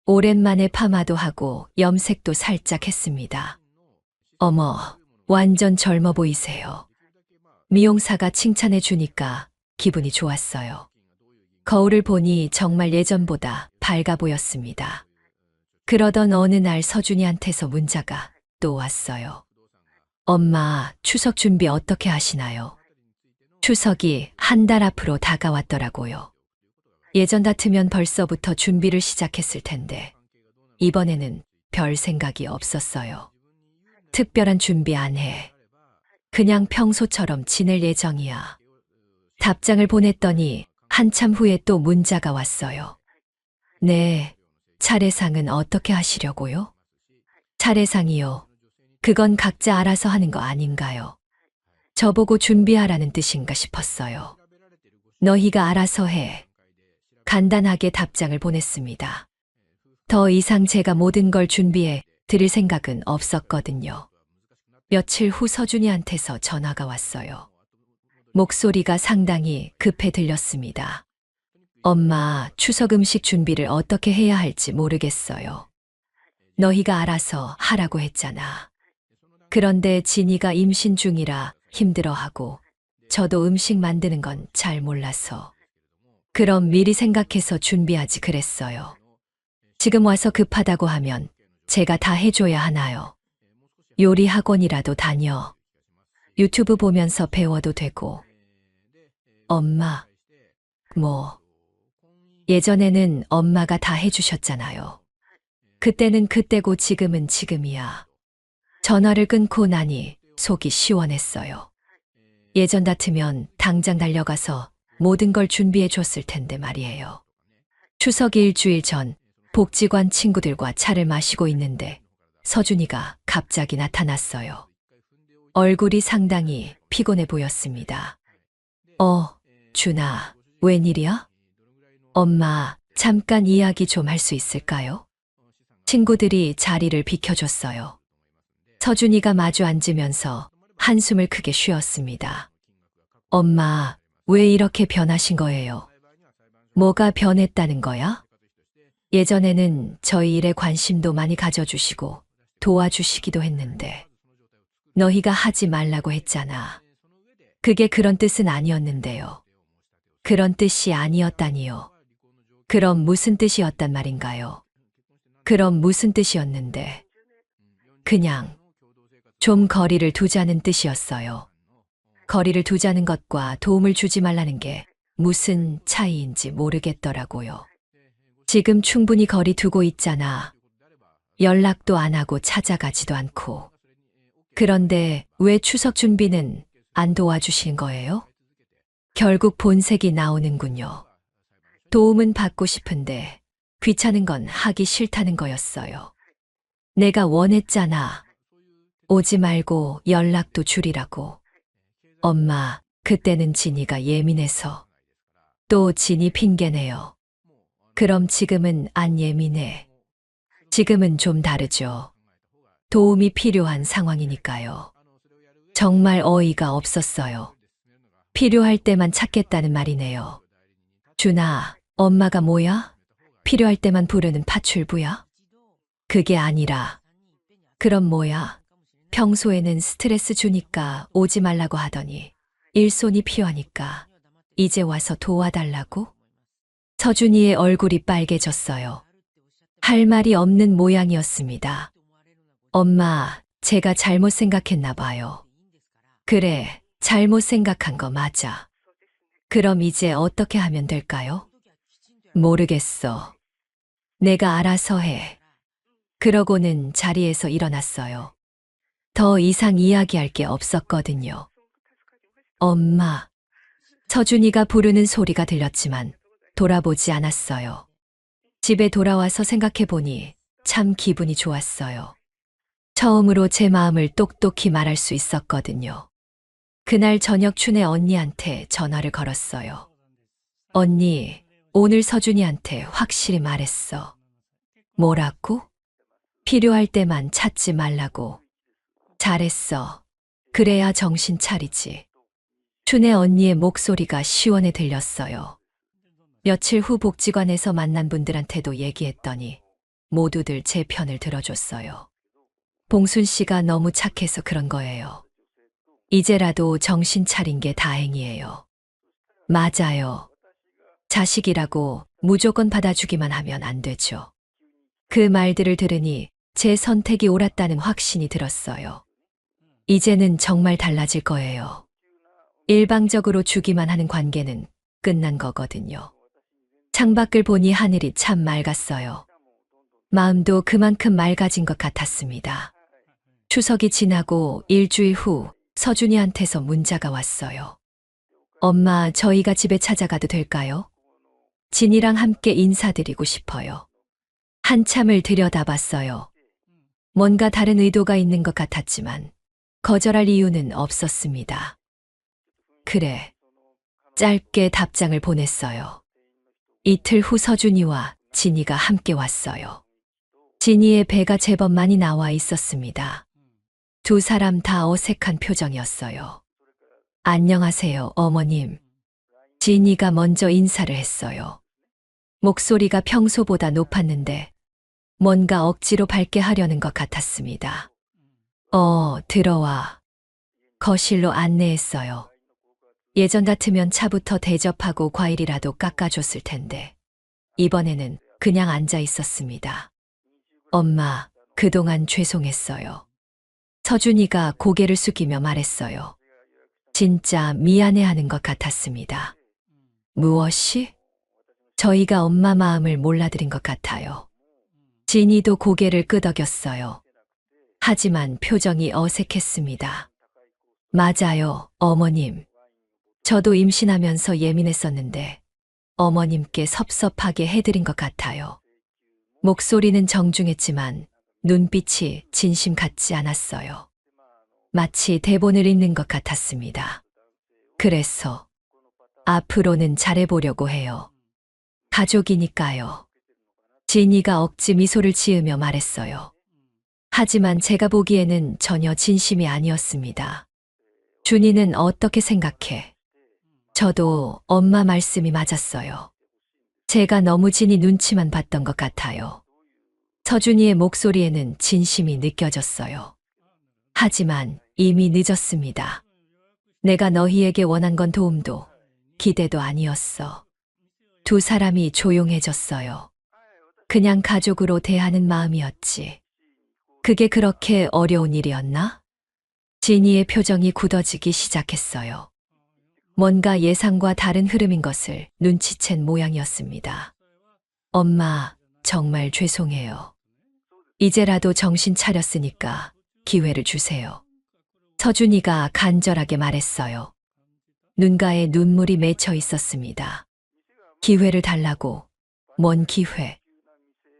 오랜만에 파마도 하고 염색도 살짝 했습니다. 어머, 완전 젊어 보이세요. 미용사가 칭찬해 주니까 기분이 좋았어요. 거울을 보니 정말 예전보다 밝아 보였습니다. 그러던 어느 날 서준이한테서 문자가 또 왔어요. 엄마, 추석 준비 어떻게 하시나요? 추석이 한 달 앞으로 다가왔더라고요. 예전 같으면 벌써부터 준비를 시작했을 텐데, 이번에는 별 생각이 없었어요. 특별한 준비 안 해. 그냥 평소처럼 지낼 예정이야. 답장을 보냈더니 한참 후에 또 문자가 왔어요. 네, 차례상은 어떻게 하시려고요? 차례상이요. 그건 각자 알아서 하는 거 아닌가요? 저보고 준비하라는 뜻인가 싶었어요. 너희가 알아서 해. 간단하게 답장을 보냈습니다. 더 이상 제가 모든 걸 준비해 드릴 생각은 없었거든요. 며칠 후 서준이한테서 전화가 왔어요. 목소리가 상당히 급해 들렸습니다. 엄마, 추석 음식 준비를 어떻게 해야 할지 모르겠어요. 너희가 알아서 하라고 했잖아. 그런데 진이가 임신 중이라 힘들어하고, 저도 음식 만드는 건 잘 몰라서. 그럼 미리 생각해서 준비하지 그랬어요. 지금 와서 급하다고 하면 제가 다 해줘야 하나요? 요리 학원이라도 다녀. 유튜브 보면서 배워도 되고. 엄마, 예전에는 엄마가 다 해주셨잖아요. 그때는 그때고 지금은 지금이야. 전화를 끊고 나니 속이 시원했어요. 예전 같으면 당장 달려가서 모든 걸 준비해 줬을 텐데 말이에요. 추석 일주일 전 복지관 친구들과 차를 마시고 있는데 서준이가 갑자기 나타났어요. 얼굴이 상당히 피곤해 보였습니다. 준아, 웬일이야? 엄마, 잠깐 이야기 좀 할 수 있을까요? 친구들이 자리를 비켜줬어요. 서준이가 마주 앉으면서 한숨을 크게 쉬었습니다. 엄마, 왜 이렇게 변하신 거예요? 뭐가 변했다는 거야? 예전에는 저희 일에 관심도 많이 가져주시고 도와주시기도 했는데, 너희가 하지 말라고 했잖아. 그게 그런 뜻은 아니었는데요. 그런 뜻이 아니었다니요. 그럼 무슨 뜻이었단 말인가요? 그럼 무슨 뜻이었는데? 그냥 좀 거리를 두자는 뜻이었어요. 거리를 두자는 것과 도움을 주지 말라는 게 무슨 차이인지 모르겠더라고요. 지금 충분히 거리 두고 있잖아. 연락도 안 하고 찾아가지도 않고. 그런데 왜 추석 준비는 안 도와주신 거예요? 결국 본색이 나오는군요. 도움은 받고 싶은데 귀찮은 건 하기 싫다는 거였어요. 내가 원했잖아. 오지 말고 연락도 줄이라고. 엄마, 그때는 진이가 예민해서. 또 진이 핑계네요. 그럼 지금은 안 예민해. 지금은 좀 다르죠. 도움이 필요한 상황이니까요. 정말 어이가 없었어요. 필요할 때만 찾겠다는 말이네요. 준아, 엄마가 뭐야? 필요할 때만 부르는 파출부야? 그게 아니라. 그럼 뭐야? 평소에는 스트레스 주니까 오지 말라고 하더니 일손이 필요하니까 이제 와서 도와달라고? 서준이의 얼굴이 빨개졌어요. 할 말이 없는 모양이었습니다. 엄마, 제가 잘못 생각했나 봐요. 그래, 잘못 생각한 거 맞아. 그럼 이제 어떻게 하면 될까요? 모르겠어. 내가 알아서 해. 그러고는 자리에서 일어났어요. 더 이상 이야기할 게 없었거든요. 엄마. 서준이가 부르는 소리가 들렸지만 돌아보지 않았어요. 집에 돌아와서 생각해보니 참 기분이 좋았어요. 처음으로 제 마음을 똑똑히 말할 수 있었거든요. 그날 저녁 춘혜 언니한테 전화를 걸었어요. 언니, 오늘 서준이한테 확실히 말했어. 뭐라고? 필요할 때만 찾지 말라고. 잘했어. 그래야 정신 차리지. 춘혜 언니의 목소리가 시원해 들렸어요. 며칠 후 복지관에서 만난 분들한테도 얘기했더니 모두들 제 편을 들어줬어요. 봉순 씨가 너무 착해서 그런 거예요. 이제라도 정신 차린 게 다행이에요. 맞아요. 자식이라고 무조건 받아주기만 하면 안 되죠. 그 말들을 들으니 제 선택이 옳았다는 확신이 들었어요. 이제는 정말 달라질 거예요. 일방적으로 주기만 하는 관계는 끝난 거거든요. 창밖을 보니 하늘이 참 맑았어요. 마음도 그만큼 맑아진 것 같았습니다. 추석이 지나고 일주일 후 서준이한테서 문자가 왔어요. 엄마, 저희가 집에 찾아가도 될까요? 진이랑 함께 인사드리고 싶어요. 한참을 들여다봤어요. 뭔가 다른 의도가 있는 것 같았지만 거절할 이유는 없었습니다. 그래. 짧게 답장을 보냈어요. 이틀 후 서준이와 진이가 함께 왔어요. 진이의 배가 제법 많이 나와 있었습니다. 두 사람 다 어색한 표정이었어요. 안녕하세요, 어머님. 진이가 먼저 인사를 했어요. 목소리가 평소보다 높았는데 뭔가 억지로 밝게 하려는 것 같았습니다. 들어와. 거실로 안내했어요. 예전 같으면 차부터 대접하고 과일이라도 깎아줬을 텐데 이번에는 그냥 앉아 있었습니다. 엄마, 그동안 죄송했어요. 서준이가 고개를 숙이며 말했어요. 진짜 미안해하는 것 같았습니다. 무엇이? 저희가 엄마 마음을 몰라드린 것 같아요. 진이도 고개를 끄덕였어요. 하지만 표정이 어색했습니다. 맞아요, 어머님. 저도 임신하면서 예민했었는데 어머님께 섭섭하게 해드린 것 같아요. 목소리는 정중했지만 눈빛이 진심 같지 않았어요. 마치 대본을 읽는 것 같았습니다. 그래서 앞으로는 잘해보려고 해요. 가족이니까요. 진이가 억지 미소를 지으며 말했어요. 하지만 제가 보기에는 전혀 진심이 아니었습니다. 준이는 어떻게 생각해? 저도 엄마 말씀이 맞았어요. 제가 너무 진이 눈치만 봤던 것 같아요. 서준이의 목소리에는 진심이 느껴졌어요. 하지만 이미 늦었습니다. 내가 너희에게 원한 건 도움도 기대도 아니었어. 두 사람이 조용해졌어요. 그냥 가족으로 대하는 마음이었지. 그게 그렇게 어려운 일이었나? 진이의 표정이 굳어지기 시작했어요. 뭔가 예상과 다른 흐름인 것을 눈치챈 모양이었습니다. 엄마, 정말 죄송해요. 이제라도 정신 차렸으니까 기회를 주세요. 서준이가 간절하게 말했어요. 눈가에 눈물이 맺혀 있었습니다. 기회를 달라고. 뭔 기회?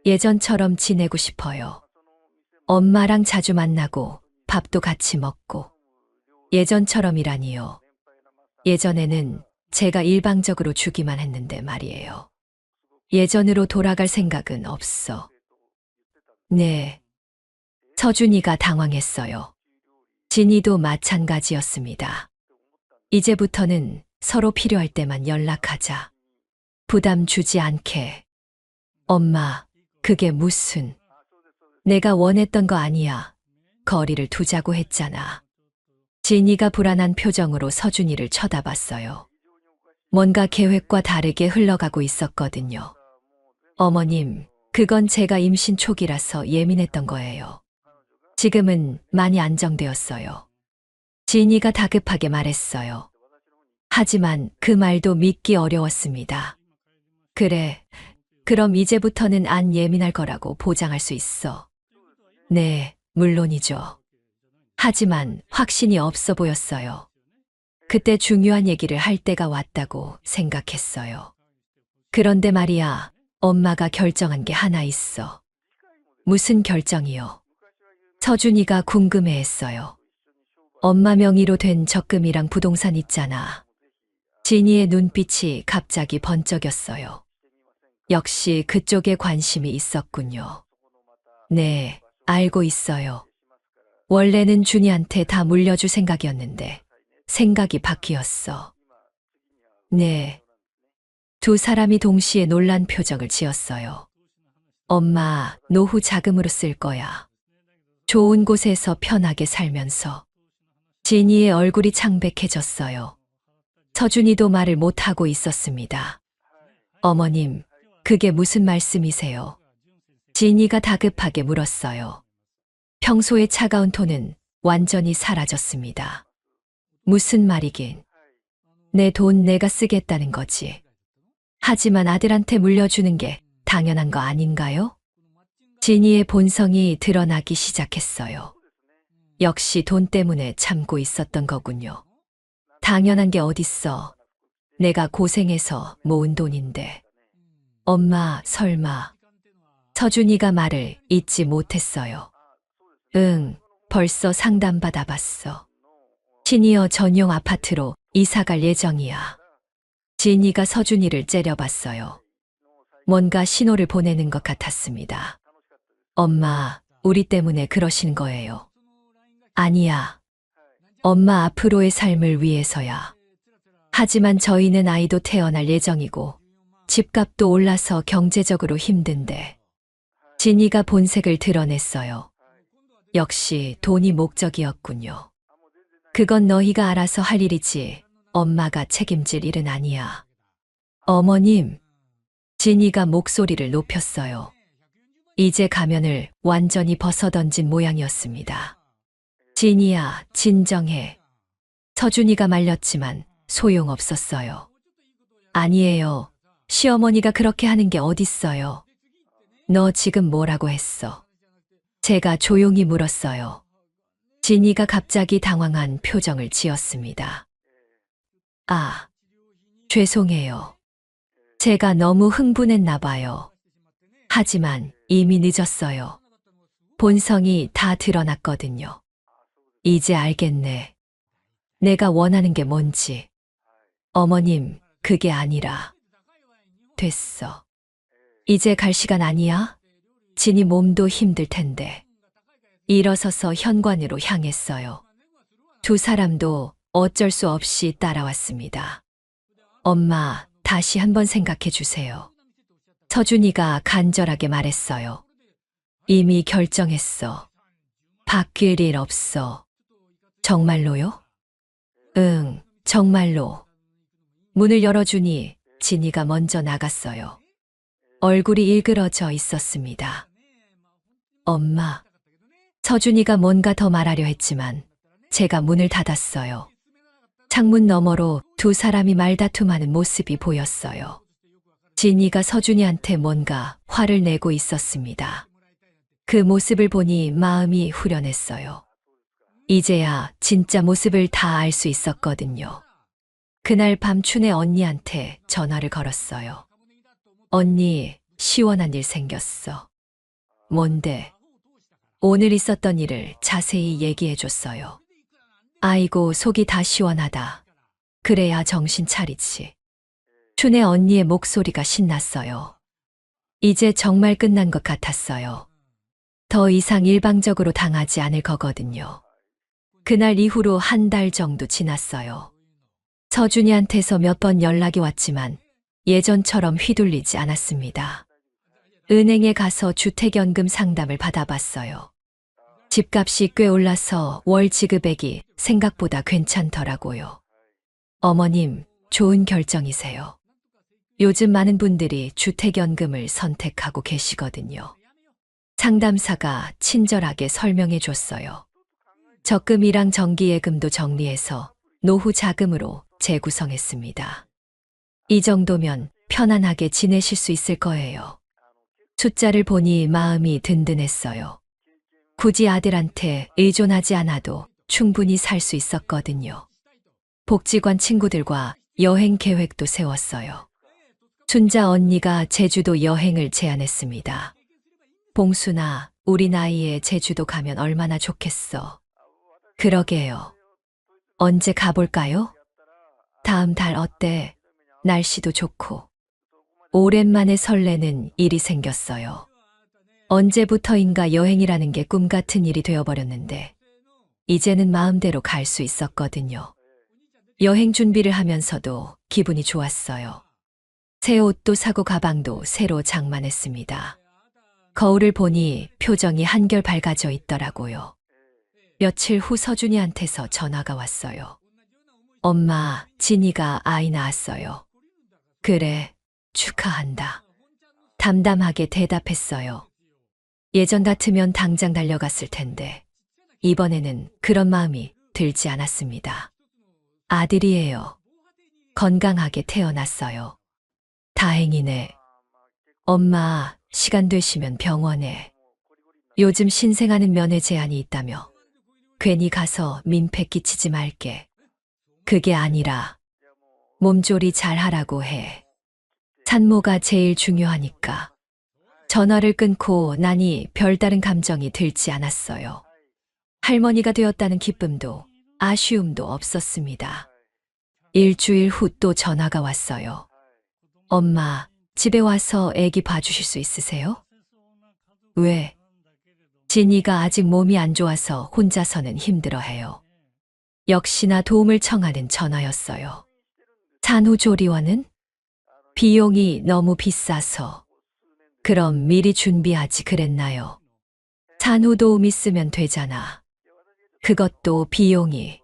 예전처럼 지내고 싶어요. 엄마랑 자주 만나고 밥도 같이 먹고. 예전처럼이라니요. 예전에는 제가 일방적으로 주기만 했는데 말이에요. 예전으로 돌아갈 생각은 없어. 네. 서준이가 당황했어요. 진이도 마찬가지였습니다. 이제부터는 서로 필요할 때만 연락하자. 부담 주지 않게. 엄마, 그게 무슨. 내가 원했던 거 아니야. 거리를 두자고 했잖아. 진이가 불안한 표정으로 서준이를 쳐다봤어요. 뭔가 계획과 다르게 흘러가고 있었거든요. 어머님, 그건 제가 임신 초기라서 예민했던 거예요. 지금은 많이 안정되었어요. 진이가 다급하게 말했어요. 하지만 그 말도 믿기 어려웠습니다. 그래, 그럼 이제부터는 안 예민할 거라고 보장할 수 있어. 네, 물론이죠. 하지만 확신이 없어 보였어요. 그때 중요한 얘기를 할 때가 왔다고 생각했어요. 그런데 말이야, 엄마가 결정한 게 하나 있어. 무슨 결정이요? 서준이가 궁금해했어요. 엄마 명의로 된 적금이랑 부동산 있잖아. 진이의 눈빛이 갑자기 번쩍였어요. 역시 그쪽에 관심이 있었군요. 네, 알고 있어요. 원래는 준이한테 다 물려줄 생각이었는데 생각이 바뀌었어. 네. 두 사람이 동시에 놀란 표정을 지었어요. 엄마, 노후 자금으로 쓸 거야. 좋은 곳에서 편하게 살면서. 진이의 얼굴이 창백해졌어요. 서준이도 말을 못하고 있었습니다. 어머님, 그게 무슨 말씀이세요? 진이가 다급하게 물었어요. 평소의 차가운 톤은 완전히 사라졌습니다. 무슨 말이긴. 내 돈 내가 쓰겠다는 거지. 하지만 아들한테 물려주는 게 당연한 거 아닌가요? 진이의 본성이 드러나기 시작했어요. 역시 돈 때문에 참고 있었던 거군요. 당연한 게 어딨어. 내가 고생해서 모은 돈인데. 엄마, 설마. 서준이가 말을 잇지 못했어요. 응, 벌써 상담 받아봤어. 시니어 전용 아파트로 이사갈 예정이야. 진이가 서준이를 째려봤어요. 뭔가 신호를 보내는 것 같았습니다. 엄마, 우리 때문에 그러신 거예요. 아니야. 엄마 앞으로의 삶을 위해서야. 하지만 저희는 아이도 태어날 예정이고 집값도 올라서 경제적으로 힘든데. 진이가 본색을 드러냈어요. 역시 돈이 목적이었군요. 그건 너희가 알아서 할 일이지 엄마가 책임질 일은 아니야. 어머님, 진이가 목소리를 높였어요. 이제 가면을 완전히 벗어던진 모양이었습니다. 진이야, 진정해. 서준이가 말렸지만 소용없었어요. 아니에요. 시어머니가 그렇게 하는 게 어딨어요. 너 지금 뭐라고 했어? 제가 조용히 물었어요. 진이가 갑자기 당황한 표정을 지었습니다. 아, 죄송해요. 제가 너무 흥분했나 봐요. 하지만 이미 늦었어요. 본성이 다 드러났거든요. 이제 알겠네. 내가 원하는 게 뭔지. 어머님, 그게 아니라. 됐어. 이제 갈 시간 아니야? 진이 몸도 힘들 텐데. 일어서서 현관으로 향했어요. 두 사람도 어쩔 수 없이 따라왔습니다. 엄마, 다시 한번 생각해 주세요. 서준이가 간절하게 말했어요. 이미 결정했어. 바뀔 일 없어. 정말로요? 응, 정말로. 문을 열어주니 진이가 먼저 나갔어요. 얼굴이 일그러져 있었습니다. 엄마. 서준이가 뭔가 더 말하려 했지만 제가 문을 닫았어요. 창문 너머로 두 사람이 말다툼하는 모습이 보였어요. 진이가 서준이한테 뭔가 화를 내고 있었습니다. 그 모습을 보니 마음이 후련했어요. 이제야 진짜 모습을 다 알 수 있었거든요. 그날 밤 춘혜 언니한테 전화를 걸었어요. 언니, 시원한 일 생겼어. 뭔데? 오늘 있었던 일을 자세히 얘기해 줬어요. 아이고, 속이 다 시원하다. 그래야 정신 차리지. 춘혜 언니의 목소리가 신났어요. 이제 정말 끝난 것 같았어요. 더 이상 일방적으로 당하지 않을 거거든요. 그날 이후로 한 달 정도 지났어요. 서준이한테서 몇 번 연락이 왔지만 예전처럼 휘둘리지 않았습니다. 은행에 가서 주택연금 상담을 받아봤어요. 집값이 꽤 올라서 월 지급액이 생각보다 괜찮더라고요. 어머님, 좋은 결정이세요. 요즘 많은 분들이 주택연금을 선택하고 계시거든요. 상담사가 친절하게 설명해 줬어요. 적금이랑 정기예금도 정리해서 노후 자금으로 재구성했습니다. 이 정도면 편안하게 지내실 수 있을 거예요. 숫자를 보니 마음이 든든했어요. 굳이 아들한테 의존하지 않아도 충분히 살 수 있었거든요. 복지관 친구들과 여행 계획도 세웠어요. 순자 언니가 제주도 여행을 제안했습니다. 봉순아, 우리 나이에 제주도 가면 얼마나 좋겠어. 그러게요. 언제 가볼까요? 다음 달 어때? 날씨도 좋고. 오랜만에 설레는 일이 생겼어요. 언제부터인가 여행이라는 게 꿈 같은 일이 되어버렸는데, 이제는 마음대로 갈 수 있었거든요. 여행 준비를 하면서도 기분이 좋았어요. 새 옷도 사고 가방도 새로 장만했습니다. 거울을 보니 표정이 한결 밝아져 있더라고요. 며칠 후 서준이한테서 전화가 왔어요. 엄마, 진이가 아이 낳았어요. 그래, 축하한다. 담담하게 대답했어요. 예전 같으면 당장 달려갔을 텐데, 이번에는 그런 마음이 들지 않았습니다. 아들이에요. 건강하게 태어났어요. 다행이네. 엄마, 시간 되시면 병원에. 요즘 신생아는 면회 제한이 있다며. 괜히 가서 민폐 끼치지 말게. 그게 아니라 몸조리 잘 하라고 해. 산모가 제일 중요하니까. 전화를 끊고 나니 별다른 감정이 들지 않았어요. 할머니가 되었다는 기쁨도 아쉬움도 없었습니다. 일주일 후 또 전화가 왔어요. 엄마, 집에 와서 애기 봐주실 수 있으세요? 왜? 진이가 아직 몸이 안 좋아서 혼자서는 힘들어해요. 역시나 도움을 청하는 전화였어요. 산후조리원은? 비용이 너무 비싸서. 그럼 미리 준비하지 그랬나요? 산후도우미 쓰면 되잖아. 그것도 비용이.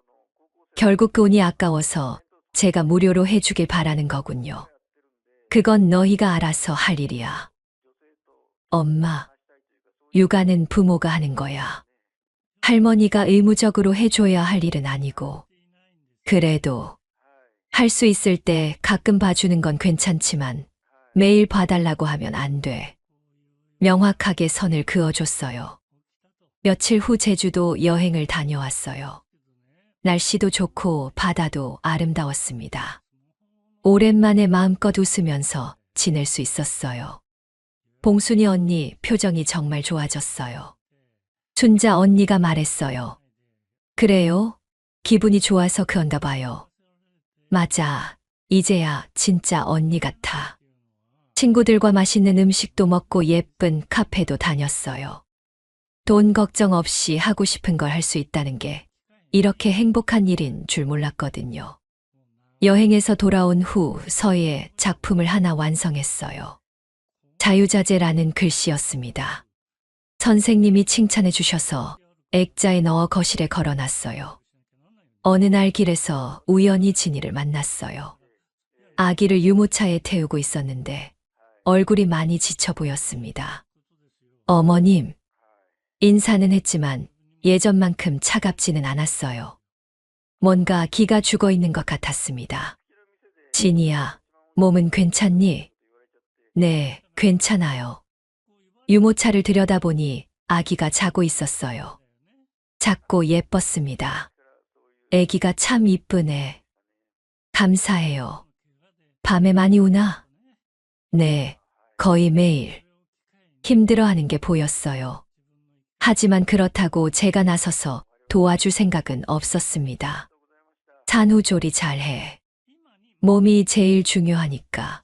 결국 돈이 아까워서 제가 무료로 해주길 바라는 거군요. 그건 너희가 알아서 할 일이야. 엄마, 육아는 부모가 하는 거야. 할머니가 의무적으로 해줘야 할 일은 아니고. 그래도 할 수 있을 때 가끔 봐주는 건 괜찮지만 매일 봐달라고 하면 안 돼. 명확하게 선을 그어줬어요. 며칠 후 제주도 여행을 다녀왔어요. 날씨도 좋고 바다도 아름다웠습니다. 오랜만에 마음껏 웃으면서 지낼 수 있었어요. 봉순이 언니 표정이 정말 좋아졌어요. 순자 언니가 말했어요. 그래요? 기분이 좋아서 그런가 봐요. 맞아. 이제야 진짜 언니 같아. 친구들과 맛있는 음식도 먹고 예쁜 카페도 다녔어요. 돈 걱정 없이 하고 싶은 걸 할 수 있다는 게 이렇게 행복한 일인 줄 몰랐거든요. 여행에서 돌아온 후 서예에 작품을 하나 완성했어요. 자유자재라는 글씨였습니다. 선생님이 칭찬해 주셔서 액자에 넣어 거실에 걸어놨어요. 어느 날 길에서 우연히 진이를 만났어요. 아기를 유모차에 태우고 있었는데 얼굴이 많이 지쳐 보였습니다. 어머님, 인사는 했지만 예전만큼 차갑지는 않았어요. 뭔가 기가 죽어 있는 것 같았습니다. 진이야, 몸은 괜찮니? 네, 괜찮아요. 유모차를 들여다보니 아기가 자고 있었어요. 작고 예뻤습니다. 아기가 참 이쁘네. 감사해요. 밤에 많이 우나? 네, 거의 매일. 힘들어하는 게 보였어요. 하지만 그렇다고 제가 나서서 도와줄 생각은 없었습니다. 산후조리 잘해. 몸이 제일 중요하니까.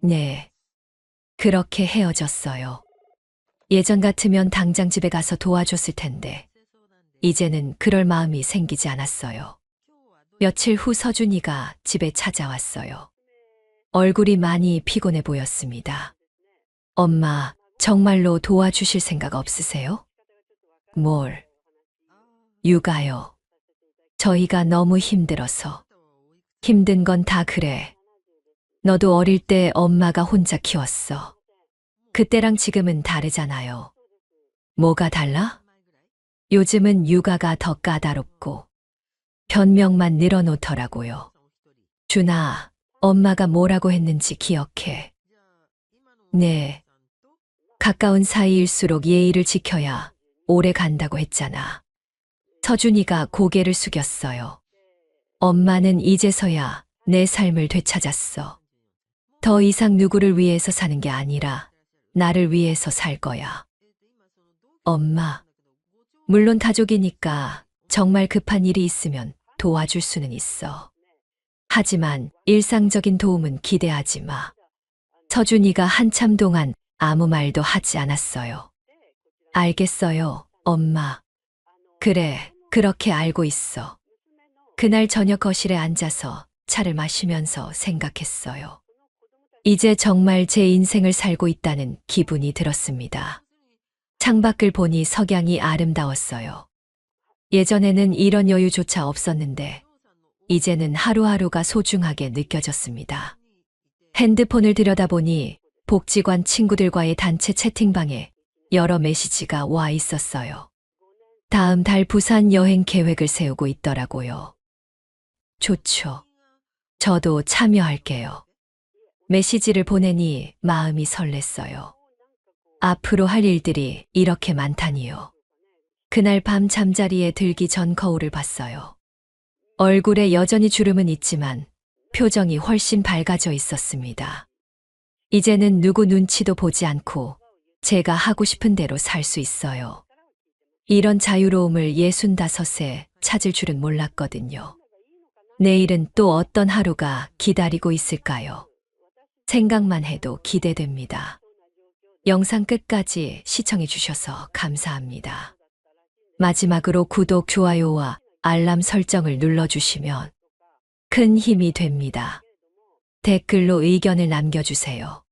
네. 그렇게 헤어졌어요. 예전 같으면 당장 집에 가서 도와줬을 텐데, 이제는 그럴 마음이 생기지 않았어요. 며칠 후 서준이가 집에 찾아왔어요. 얼굴이 많이 피곤해 보였습니다. 엄마, 정말로 도와주실 생각 없으세요? 뭘? 육아요. 저희가 너무 힘들어서. 힘든 건 다 그래. 너도 어릴 때 엄마가 혼자 키웠어. 그때랑 지금은 다르잖아요. 뭐가 달라? 요즘은 육아가 더 까다롭고 변명만 늘어놓더라고요. 준아, 엄마가 뭐라고 했는지 기억해. 네. 가까운 사이일수록 예의를 지켜야 오래 간다고 했잖아. 서준이가 고개를 숙였어요. 엄마는 이제서야 내 삶을 되찾았어. 더 이상 누구를 위해서 사는 게 아니라 나를 위해서 살 거야. 엄마, 물론 가족이니까 정말 급한 일이 있으면 도와줄 수는 있어. 하지만 일상적인 도움은 기대하지 마. 서준이가 한참 동안 아무 말도 하지 않았어요. 알겠어요, 엄마. 그래, 그렇게 알고 있어. 그날 저녁 거실에 앉아서 차를 마시면서 생각했어요. 이제 정말 제 인생을 살고 있다는 기분이 들었습니다. 창밖을 보니 석양이 아름다웠어요. 예전에는 이런 여유조차 없었는데, 이제는 하루하루가 소중하게 느껴졌습니다. 핸드폰을 들여다보니 복지관 친구들과의 단체 채팅방에 여러 메시지가 와 있었어요. 다음 달 부산 여행 계획을 세우고 있더라고요. 좋죠. 저도 참여할게요. 메시지를 보내니 마음이 설렜어요. 앞으로 할 일들이 이렇게 많다니요. 그날 밤 잠자리에 들기 전 거울을 봤어요. 얼굴에 여전히 주름은 있지만 표정이 훨씬 밝아져 있었습니다. 이제는 누구 눈치도 보지 않고 제가 하고 싶은 대로 살 수 있어요. 이런 자유로움을 65에 찾을 줄은 몰랐거든요. 내일은 또 어떤 하루가 기다리고 있을까요? 생각만 해도 기대됩니다. 영상 끝까지 시청해 주셔서 감사합니다. 마지막으로 구독, 좋아요와 알람 설정을 눌러주시면 큰 힘이 됩니다. 댓글로 의견을 남겨주세요.